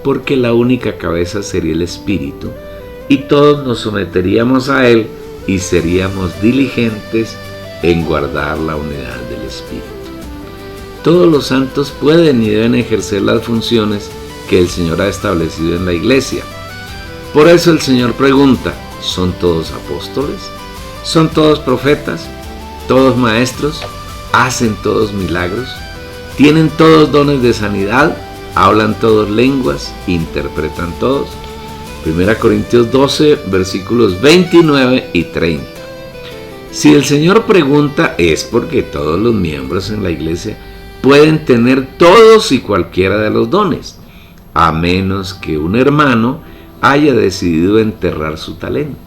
porque la única cabeza sería el Espíritu, y todos nos someteríamos a Él y seríamos diligentes en guardar la unidad del Espíritu. Todos los santos pueden y deben ejercer las funciones que el Señor ha establecido en la Iglesia. Por eso el Señor pregunta: ¿son todos apóstoles? ¿Son todos profetas? ¿Todos maestros? ¿Hacen todos milagros? ¿Tienen todos dones de sanidad? ¿Hablan todos lenguas? ¿Interpretan todos? 1 Corintios 12, versículos 29 y 30. Si el Señor pregunta, es porque todos los miembros en la Iglesia pueden tener todos y cualquiera de los dones, a menos que un hermano haya decidido enterrar su talento.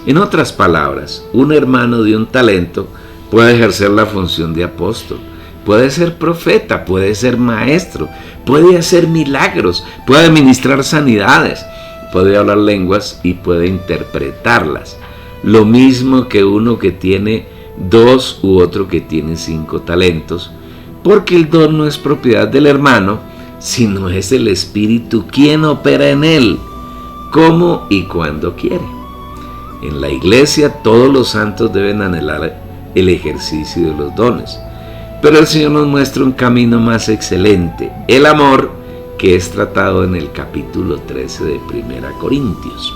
En otras palabras, un hermano de un talento puede ejercer la función de apóstol, puede ser profeta, puede ser maestro, puede hacer milagros, puede administrar sanidades, puede hablar lenguas y puede interpretarlas. Lo mismo que uno que tiene 2 u otro que tiene 5 talentos, porque el don no es propiedad del hermano, sino es el Espíritu quien opera en él, como y cuando quiere. En la Iglesia todos los santos deben anhelar el ejercicio de los dones, pero el Señor nos muestra un camino más excelente, el amor, que es tratado en el capítulo 13 de 1 Corintios.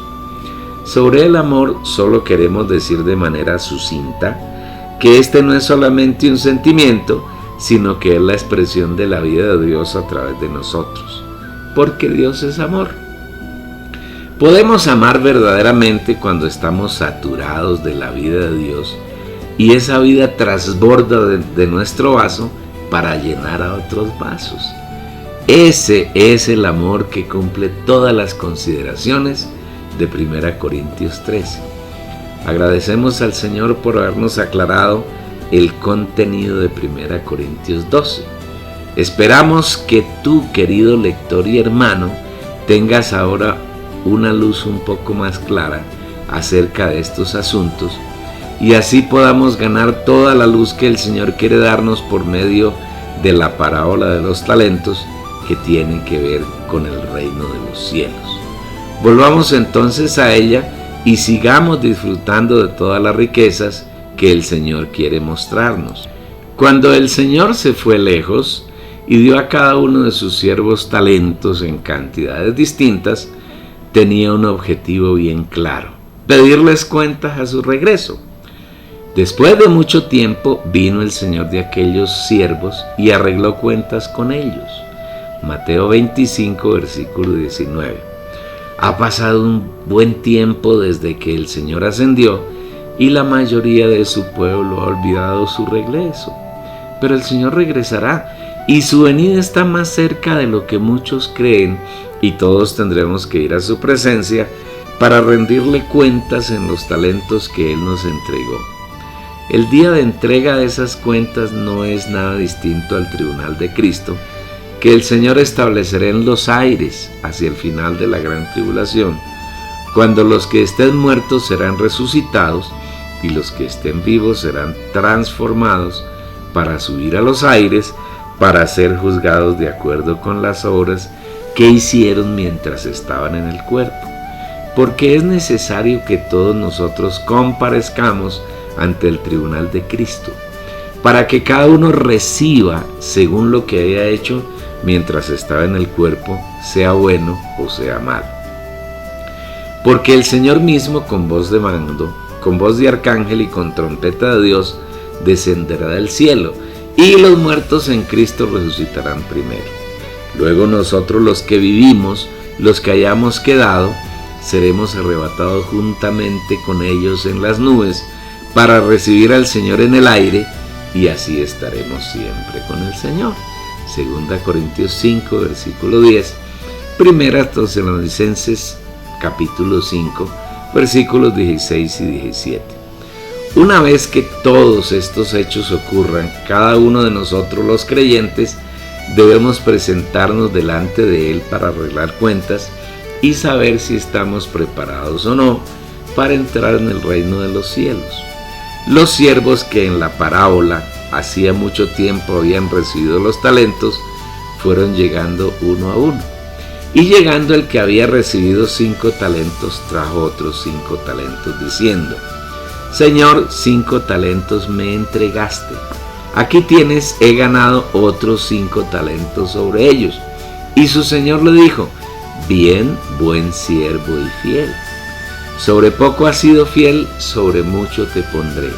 Sobre el amor solo queremos decir de manera sucinta que este no es solamente un sentimiento, sino que es la expresión de la vida de Dios a través de nosotros, porque Dios es amor. Podemos amar verdaderamente cuando estamos saturados de la vida de Dios y esa vida transborda de nuestro vaso para llenar a otros vasos. Ese es el amor que cumple todas las consideraciones de 1 Corintios 13. Agradecemos al Señor por habernos aclarado el contenido de 1 Corintios 12. Esperamos que tú, querido lector y hermano, tengas ahora una luz un poco más clara acerca de estos asuntos y así podamos ganar toda la luz que el Señor quiere darnos por medio de la parábola de los talentos que tiene que ver con el reino de los cielos. Volvamos entonces a ella y sigamos disfrutando de todas las riquezas que el Señor quiere mostrarnos. Cuando el Señor se fue lejos y dio a cada uno de sus siervos talentos en cantidades distintas, tenía un objetivo bien claro: pedirles cuentas a su regreso. Después de mucho tiempo vino el Señor de aquellos siervos y arregló cuentas con ellos. Mateo 25, versículo 19. Ha pasado un buen tiempo desde que el Señor ascendió y la mayoría de su pueblo ha olvidado su regreso. Pero el Señor regresará y su venida está más cerca de lo que muchos creen, y todos tendremos que ir a su presencia para rendirle cuentas en los talentos que Él nos entregó. El día de entrega de esas cuentas no es nada distinto al tribunal de Cristo, que el Señor establecerá en los aires hacia el final de la gran tribulación, cuando los que estén muertos serán resucitados y los que estén vivos serán transformados para subir a los aires, para ser juzgados de acuerdo con las obras que hicieron mientras estaban en el cuerpo. Porque es necesario que todos nosotros comparezcamos ante el tribunal de Cristo, para que cada uno reciba según lo que haya hecho mientras estaba en el cuerpo, sea bueno o sea malo. Porque el Señor mismo, con voz de mando, con voz de arcángel y con trompeta de Dios, descenderá del cielo, y los muertos en Cristo resucitarán primero. Luego nosotros, los que vivimos, los que hayamos quedado, seremos arrebatados juntamente con ellos en las nubes para recibir al Señor en el aire, y así estaremos siempre con el Señor. 2 Corintios 5, versículo 10, 1 Tesalonicenses capítulo 5, versículos 16 y 17. Una vez que todos estos hechos ocurran, cada uno de nosotros los creyentes debemos presentarnos delante de Él para arreglar cuentas y saber si estamos preparados o no para entrar en el reino de los cielos. Los siervos que en la parábola hacía mucho tiempo habían recibido los talentos fueron llegando uno a uno. Y llegando el que había recibido 5 talentos, trajo otros 5 talentos, diciendo: Señor, 5 talentos me entregaste. Aquí tienes, he ganado otros 5 talentos sobre ellos. Y su señor le dijo: Bien, buen siervo y fiel. Sobre poco has sido fiel, sobre mucho te pondré.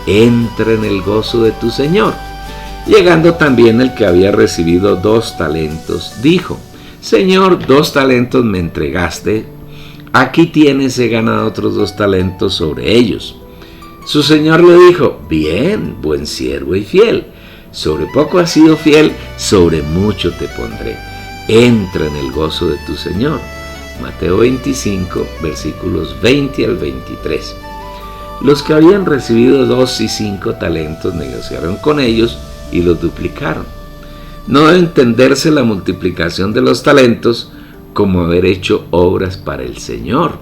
Entra en el gozo de tu señor. Llegando también el que había recibido 2 talentos, dijo: Señor, 2 talentos me entregaste. Aquí tienes, he ganado otros 2 talentos sobre ellos. Su señor le dijo: Bien, buen siervo y fiel. Sobre poco has sido fiel, sobre mucho te pondré. Entra en el gozo de tu señor. Mateo 25, versículos 20 al 23. Los que habían recibido 2 y 5 talentos negociaron con ellos y los duplicaron. No debe entenderse la multiplicación de los talentos como haber hecho obras para el Señor,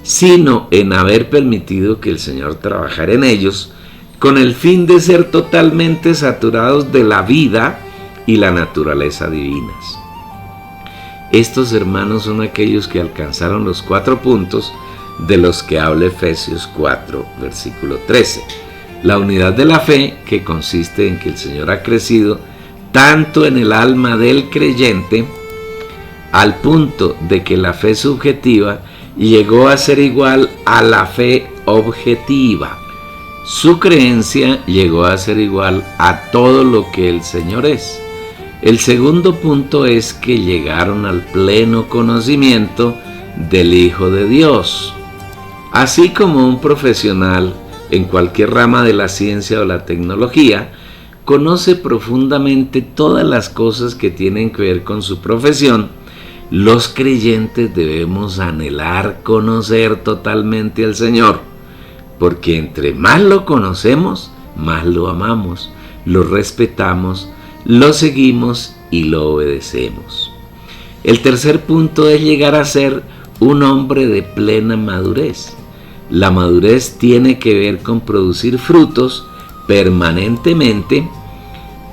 sino en haber permitido que el Señor trabajara en ellos con el fin de ser totalmente saturados de la vida y la naturaleza divinas. Estos hermanos son aquellos que alcanzaron los 4 puntos de los que habla Efesios 4, versículo 13. La unidad de la fe, que consiste en que el Señor ha crecido tanto en el alma del creyente, al punto de que la fe subjetiva llegó a ser igual a la fe objetiva. Su creencia llegó a ser igual a todo lo que el Señor es. El segundo punto es que llegaron al pleno conocimiento del Hijo de Dios. Así como un profesional en cualquier rama de la ciencia o la tecnología conoce profundamente todas las cosas que tienen que ver con su profesión, los creyentes debemos anhelar conocer totalmente al Señor, porque entre más lo conocemos, más lo amamos, lo respetamos, lo seguimos y lo obedecemos. El tercer punto es llegar a ser un hombre de plena madurez. La madurez tiene que ver con producir frutos permanentemente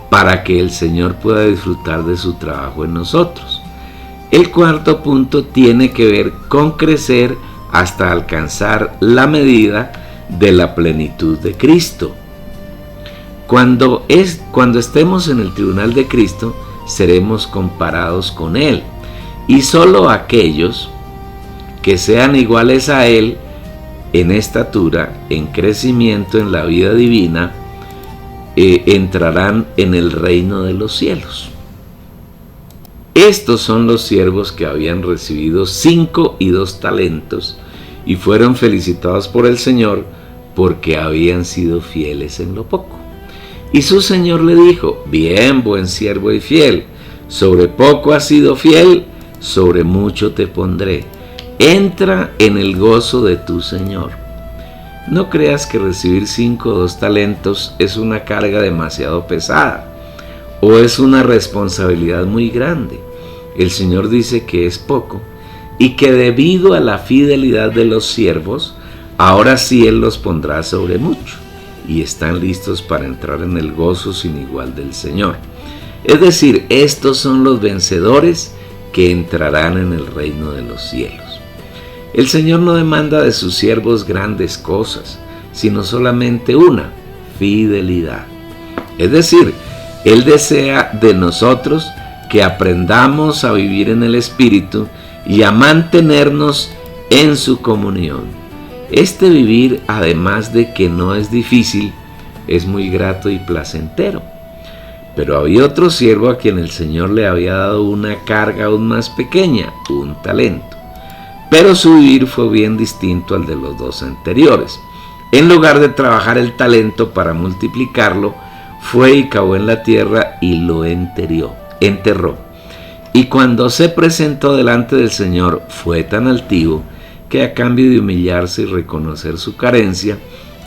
para que el Señor pueda disfrutar de su trabajo en nosotros. El cuarto punto tiene que ver con crecer hasta alcanzar la medida de la plenitud de Cristo. Cuando estemos en el tribunal de Cristo, seremos comparados con Él, y solo aquellos que sean iguales a Él en estatura, en crecimiento en la vida divina, entrarán en el reino de los cielos. Estos son los siervos que habían recibido 5 y 2 talentos y fueron felicitados por el Señor porque habían sido fieles en lo poco. Y su Señor le dijo: Bien, buen siervo y fiel, sobre poco has sido fiel, sobre mucho te pondré. Entra en el gozo de tu Señor. No creas que recibir 5 o 2 talentos es una carga demasiado pesada o es una responsabilidad muy grande. El Señor dice que es poco y que debido a la fidelidad de los siervos, ahora sí Él los pondrá sobre mucho y están listos para entrar en el gozo sin igual del Señor. Es decir, estos son los vencedores que entrarán en el reino de los cielos. El Señor no demanda de sus siervos grandes cosas, sino solamente una: fidelidad. Es decir, Él desea de nosotros que aprendamos a vivir en el Espíritu y a mantenernos en su comunión. Este vivir, además de que no es difícil, es muy grato y placentero. Pero había otro siervo a quien el Señor le había dado una carga aún más pequeña, un talento. Pero su vivir fue bien distinto al de los 2 anteriores. En lugar de trabajar el talento para multiplicarlo, fue y cavó en la tierra y lo enterró. Y cuando se presentó delante del Señor, fue tan altivo que, a cambio de humillarse y reconocer su carencia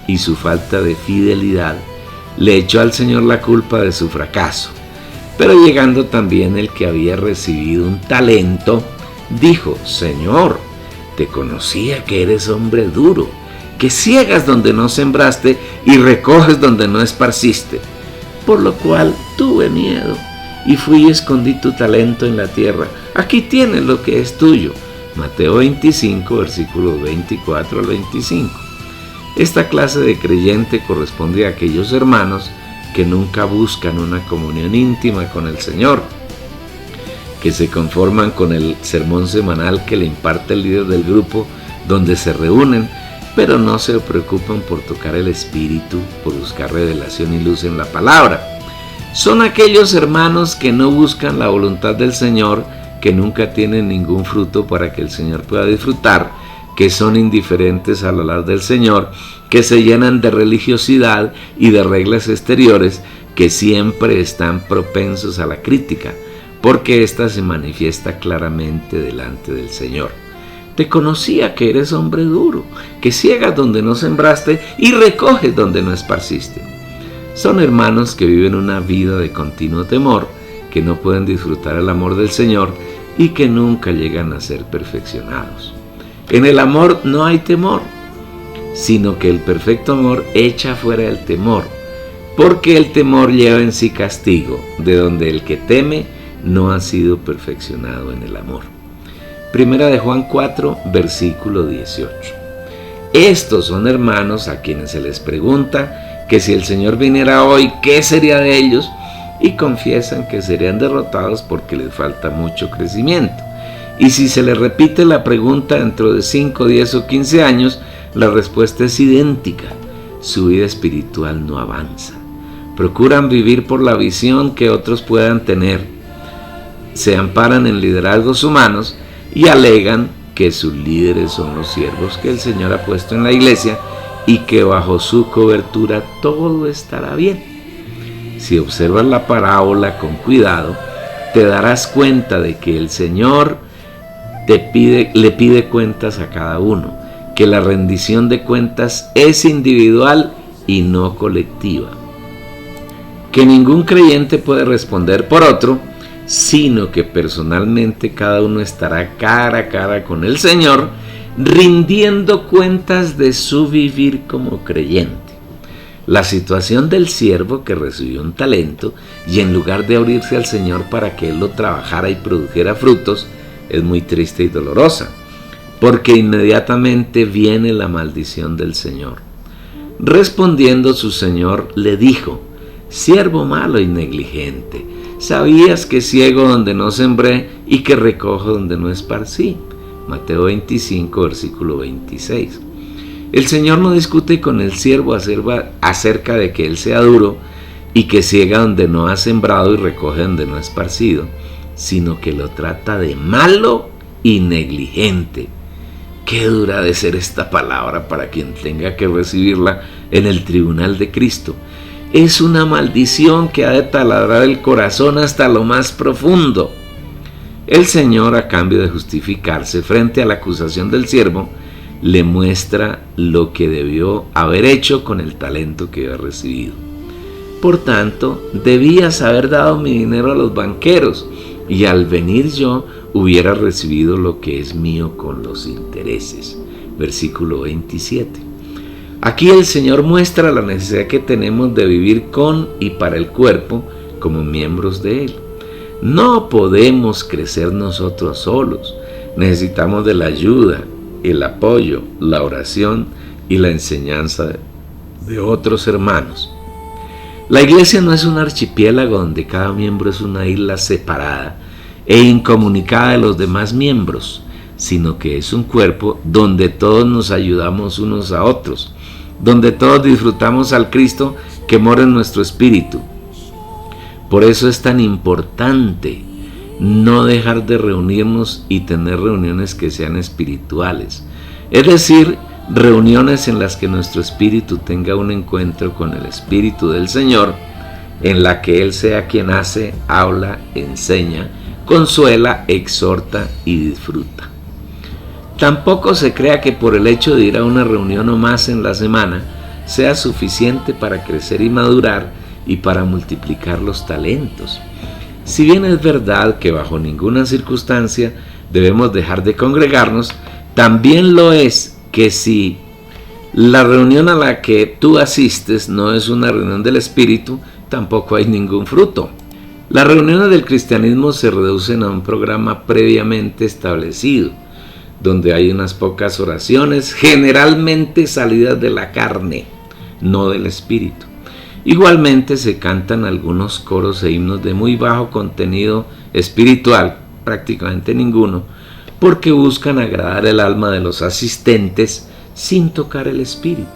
y su falta de fidelidad, le echó al Señor la culpa de su fracaso. Pero llegando también el que había recibido un talento, dijo: Señor, te conocía que eres hombre duro que ciegas donde no sembraste y recoges donde no esparciste. Por lo cual tuve miedo y fui y escondí tu talento en la tierra. Aquí tienes lo que es tuyo. Mateo 25, versículos 24 al 25. Esta clase de creyente corresponde a aquellos hermanos que nunca buscan una comunión íntima con el Señor, que se conforman con el sermón semanal que le imparte el líder del grupo donde se reúnen, pero no se preocupan por tocar el espíritu, por buscar revelación y luz en la palabra. Son aquellos hermanos que no buscan la voluntad del Señor, que nunca tienen ningún fruto para que el Señor pueda disfrutar, que son indiferentes a la luz del Señor, que se llenan de religiosidad y de reglas exteriores, que siempre están propensos a la crítica, porque ésta se manifiesta claramente delante del Señor. Te conocía que eres hombre duro, que ciegas donde no sembraste y recoges donde no esparciste. Son hermanos que viven una vida de continuo temor, que no pueden disfrutar el amor del Señor y que nunca llegan a ser perfeccionados. En el amor no hay temor, sino que el perfecto amor echa fuera el temor, porque el temor lleva en sí castigo, de donde el que teme no ha sido perfeccionado en el amor. Primera de Juan 4, versículo 18. Estos son hermanos a quienes se les pregunta que si el Señor viniera hoy, ¿qué sería de ellos? Y confiesan que serían derrotados porque les falta mucho crecimiento. Y si se les repite la pregunta dentro de 5, 10 o 15 años, la respuesta es idéntica. Su vida espiritual no avanza. Procuran vivir por la visión que otros puedan tener. Se amparan en liderazgos humanos y alegan que sus líderes son los siervos que el Señor ha puesto en la iglesia y que bajo su cobertura todo estará bien. Si observas la parábola con cuidado, te darás cuenta de que el Señor le pide cuentas a cada uno, que la rendición de cuentas es individual y no colectiva, que ningún creyente puede responder por otro, sino que personalmente cada uno estará cara a cara con el Señor, rindiendo cuentas de su vivir como creyente. La situación del siervo que recibió un talento y en lugar de abrirse al Señor para que Él lo trabajara y produjera frutos, es muy triste y dolorosa, porque inmediatamente viene la maldición del Señor. Respondiendo su Señor le dijo: siervo malo y negligente, ¿sabías que ciego donde no sembré y que recojo donde no esparcí? Mateo 25, versículo 26. El Señor no discute con el siervo acerca de que él sea duro y que ciega donde no ha sembrado y recoge donde no ha esparcido, sino que lo trata de malo y negligente. Qué dura ha de ser esta palabra para quien tenga que recibirla en el tribunal de Cristo. Es una maldición que ha de taladrar el corazón hasta lo más profundo. El Señor, a cambio de justificarse frente a la acusación del siervo, le muestra lo que debió haber hecho con el talento que había recibido. Por tanto, debías haber dado mi dinero a los banqueros, y al venir yo hubiera recibido lo que es mío con los intereses. Versículo 27. Aquí el Señor muestra la necesidad que tenemos de vivir con y para el cuerpo como miembros de Él. No podemos crecer nosotros solos. Necesitamos de la ayuda, el apoyo, la oración y la enseñanza de otros hermanos. La iglesia no es un archipiélago donde cada miembro es una isla separada e incomunicada de los demás miembros, sino que es un cuerpo donde todos nos ayudamos unos a otros, donde todos disfrutamos al Cristo que mora en nuestro espíritu. Por eso es tan importante no dejar de reunirnos y tener reuniones que sean espirituales, es decir, reuniones en las que nuestro espíritu tenga un encuentro con el Espíritu del Señor, en la que Él sea quien hace, habla, enseña, consuela, exhorta y disfruta. Tampoco se crea que por el hecho de ir a una reunión o más en la semana sea suficiente para crecer y madurar y para multiplicar los talentos. Si bien es verdad que bajo ninguna circunstancia debemos dejar de congregarnos, también lo es que si La reunión a la que tú asistes no es una reunión del Espíritu, tampoco hay ningún fruto. Las reuniones del cristianismo se reducen a un programa previamente establecido, donde hay unas pocas oraciones, generalmente salidas de la carne, no del Espíritu. Igualmente se cantan algunos coros e himnos de muy bajo contenido espiritual, prácticamente ninguno, porque buscan agradar el alma de los asistentes sin tocar el espíritu.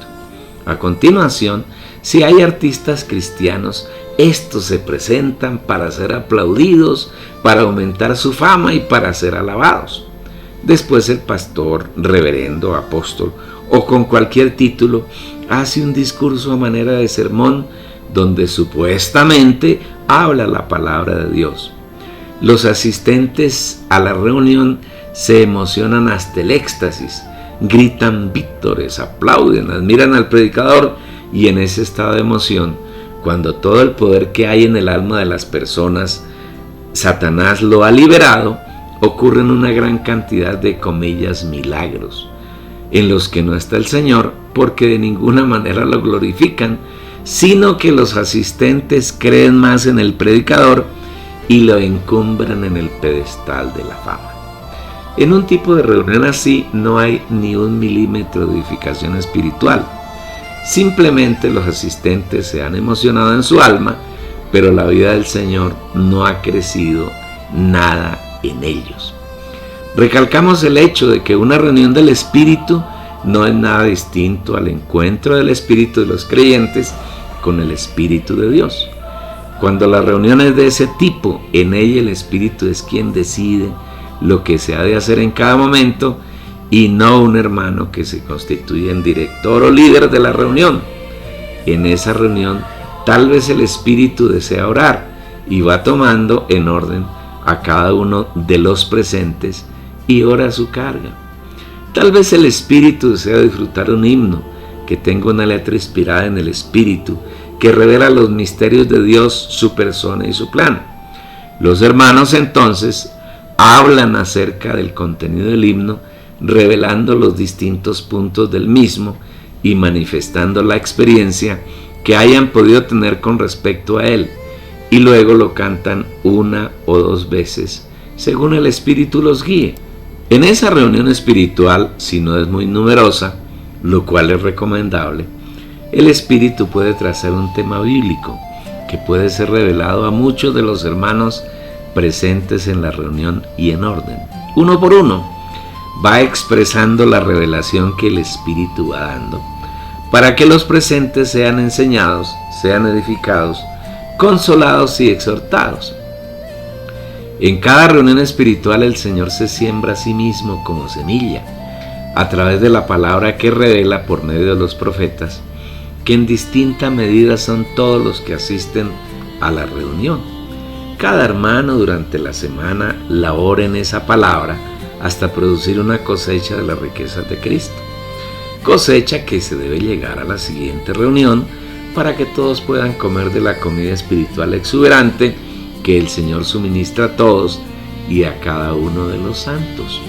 A continuación, si hay artistas cristianos, estos se presentan para ser aplaudidos, para aumentar su fama y para ser alabados. Después el pastor, reverendo, apóstol o con cualquier título hace un discurso a manera de sermón donde supuestamente habla la palabra de Dios. Los asistentes a la reunión se emocionan hasta el éxtasis, gritan vítores, aplauden, admiran al predicador y en ese estado de emoción, cuando todo el poder que hay en el alma de las personas, Satanás lo ha liberado, ocurren una gran cantidad de comillas milagros, en los que no está el Señor porque de ninguna manera lo glorifican, sino que los asistentes creen más en el predicador y lo encumbran en el pedestal de la fama. En un tipo de reunión así no hay ni un milímetro de edificación espiritual. Simplemente los asistentes se han emocionado en su alma, pero la vida del Señor no ha crecido nada en ellos. Recalcamos el hecho de que una reunión del Espíritu no es nada distinto al encuentro del Espíritu de los creyentes con el Espíritu de Dios. Cuando la reunión es de ese tipo, en ella el Espíritu es quien decide lo que se ha de hacer en cada momento y no un hermano que se constituye en director o líder de la reunión. En esa reunión tal vez el Espíritu desea orar y va tomando en orden a cada uno de los presentes y ora a su carga. Tal vez el Espíritu desea disfrutar un himno que tenga una letra inspirada en el Espíritu que revela los misterios de Dios, su persona y su plan. Los hermanos entonces hablan acerca del contenido del himno, revelando los distintos puntos del mismo y manifestando la experiencia que hayan podido tener con respecto a él, y luego lo cantan una o dos veces, según el Espíritu los guíe. En esa reunión espiritual, si no es muy numerosa, lo cual es recomendable, el Espíritu puede trazar un tema bíblico que puede ser revelado a muchos de los hermanos presentes en la reunión y en orden. Uno por uno, va expresando la revelación que el Espíritu va dando, para que los presentes sean enseñados, sean edificados, consolados y exhortados. En cada reunión espiritual el Señor se siembra a sí mismo como semilla, a través de la palabra que revela por medio de los profetas, que en distinta medida son todos los que asisten a la reunión. Cada hermano durante la semana labora en esa palabra hasta producir una cosecha de las riquezas de Cristo. Cosecha que se debe llegar a la siguiente reunión para que todos puedan comer de la comida espiritual exuberante que el Señor suministra a todos y a cada uno de los santos.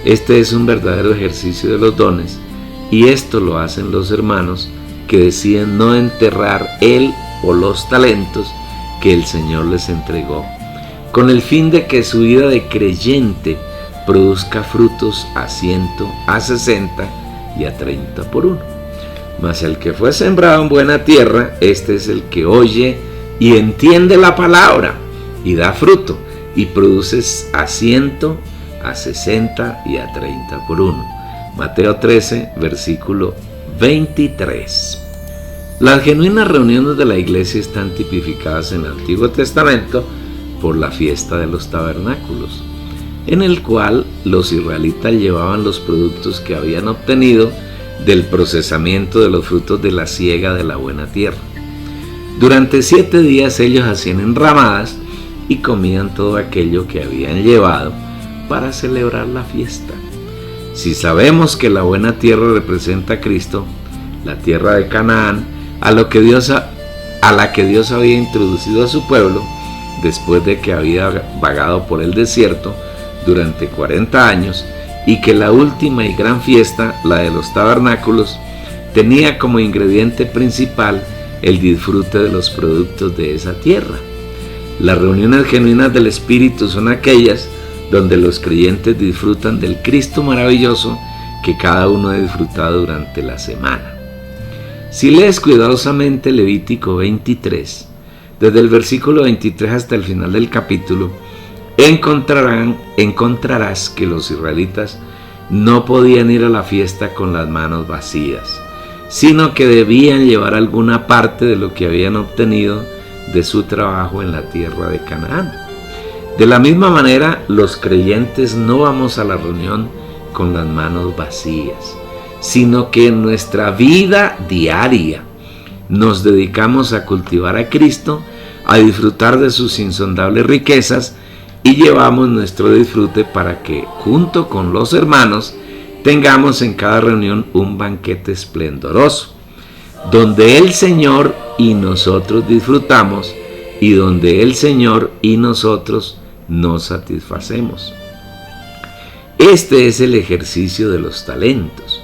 Este es un verdadero ejercicio de los dones y esto lo hacen los hermanos que deciden no enterrar el o los talentos que el Señor les entregó, con el fin de que su vida de creyente produzca frutos a 100, a 60 y a 30 por uno. Mas el que fue sembrado en buena tierra, este es el que oye y entiende la palabra y da fruto y produce a 100, a 60 y a 30 por uno. Mateo 13, versículo 23. Las genuinas reuniones de la iglesia están tipificadas en el Antiguo Testamento por la fiesta de los tabernáculos, en el cual los israelitas llevaban los productos que habían obtenido del procesamiento de los frutos de la siega de la buena tierra. Durante 7 días ellos hacían enramadas y comían todo aquello que habían llevado para celebrar la fiesta. Si sabemos que la buena tierra representa a Cristo, la tierra de Canaán, a la que Dios había introducido a su pueblo después de que había vagado por el desierto durante 40 años, y que la última y gran fiesta, la de los tabernáculos, tenía como ingrediente principal el disfrute de los productos de esa tierra. Las reuniones genuinas del Espíritu son aquellas donde los creyentes disfrutan del Cristo maravilloso que cada uno ha disfrutado durante la semana. Si lees cuidadosamente Levítico 23, desde el versículo 23 hasta el final del capítulo, encontrarás que los israelitas no podían ir a la fiesta con las manos vacías, sino que debían llevar alguna parte de lo que habían obtenido de su trabajo en la tierra de Canaán. De la misma manera, los creyentes no vamos a la reunión con las manos vacías, sino que en nuestra vida diaria nos dedicamos a cultivar a Cristo, a disfrutar de sus insondables riquezas y llevamos nuestro disfrute para que, junto con los hermanos, tengamos en cada reunión un banquete esplendoroso, donde el Señor y nosotros disfrutamos y donde el Señor y nosotros nos satisfacemos. Este es el ejercicio de los talentos,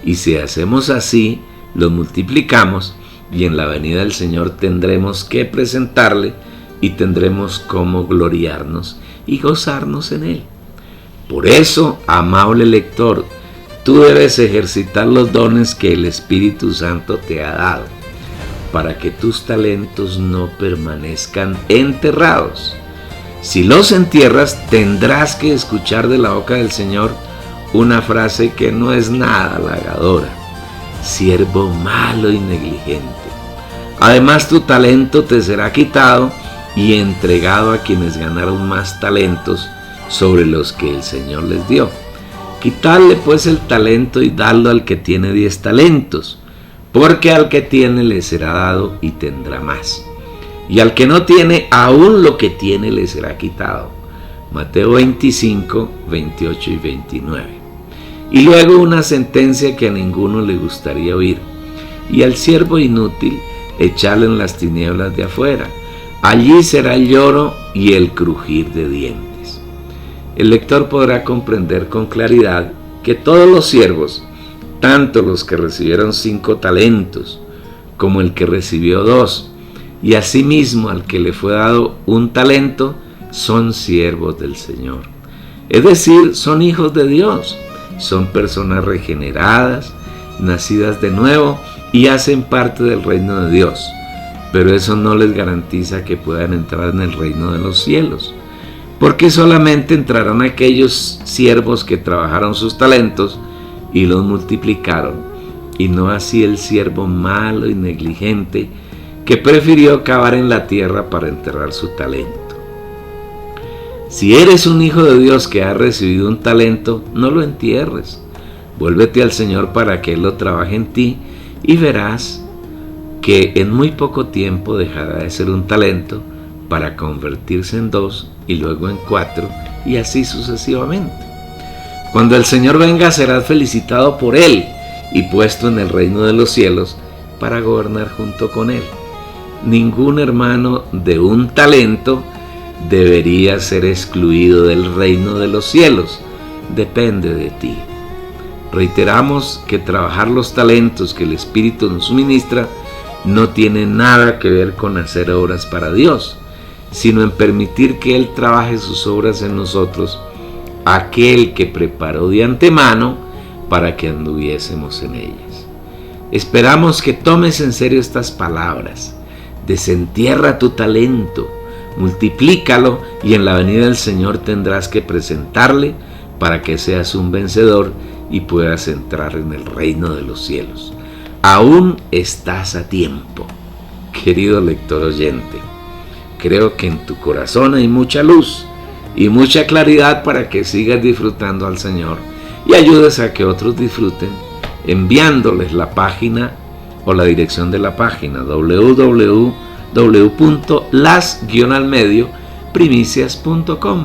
y si hacemos así, los multiplicamos y en la venida del Señor tendremos que presentarle y tendremos cómo gloriarnos y gozarnos en Él. Por eso, amable lector, tú debes ejercitar los dones que el Espíritu Santo te ha dado, para que tus talentos no permanezcan enterrados. Si los entierras, tendrás que escuchar de la boca del Señor una frase que no es nada halagadora: siervo malo y negligente. Además, tu talento te será quitado y entregado a quienes ganaron más talentos sobre los que el Señor les dio. Quitarle pues el talento y darlo al que tiene 10 talentos, porque al que tiene le será dado y tendrá más, y al que no tiene, aún lo que tiene le será quitado. Mateo 25, 28 y 29. Y luego una sentencia que a ninguno le gustaría oír: y al siervo inútil echadle en las tinieblas de afuera, allí será el lloro y el crujir de dientes. El lector podrá comprender con claridad que todos los siervos, tanto los que recibieron 5 talentos como el que recibió 2, y asimismo al que le fue dado 1 talento, son siervos del Señor. Es decir, son hijos de Dios, son personas regeneradas, nacidas de nuevo y hacen parte del reino de Dios. Pero eso no les garantiza que puedan entrar en el reino de los cielos, porque solamente entrarán aquellos siervos que trabajaron sus talentos y los multiplicaron, y no así el siervo malo y negligente que prefirió cavar en la tierra para enterrar su talento. Si eres un hijo de Dios que ha recibido un talento, no lo entierres. Vuélvete al Señor para que Él lo trabaje en ti y verás que en muy poco tiempo dejará de ser un talento para convertirse en 2 y luego en 4 y así sucesivamente. Cuando el Señor venga, serás felicitado por Él y puesto en el reino de los cielos para gobernar junto con Él. Ningún hermano de un talento debería ser excluido del reino de los cielos. Depende de ti. Reiteramos que trabajar los talentos que el Espíritu nos suministra no tiene nada que ver con hacer obras para Dios, sino en permitir que Él trabaje sus obras en nosotros, aquel que preparó de antemano para que anduviésemos en ellas. Esperamos que tomes en serio estas palabras: desentierra tu talento, multiplícalo y en la venida del Señor tendrás que presentarle para que seas un vencedor y puedas entrar en el reino de los cielos. Aún estás a tiempo, querido lector oyente. Creo que en tu corazón hay mucha luz y mucha claridad para que sigas disfrutando al Señor y ayudes a que otros disfruten enviándoles la página o la dirección de la página www.las-primicias.com.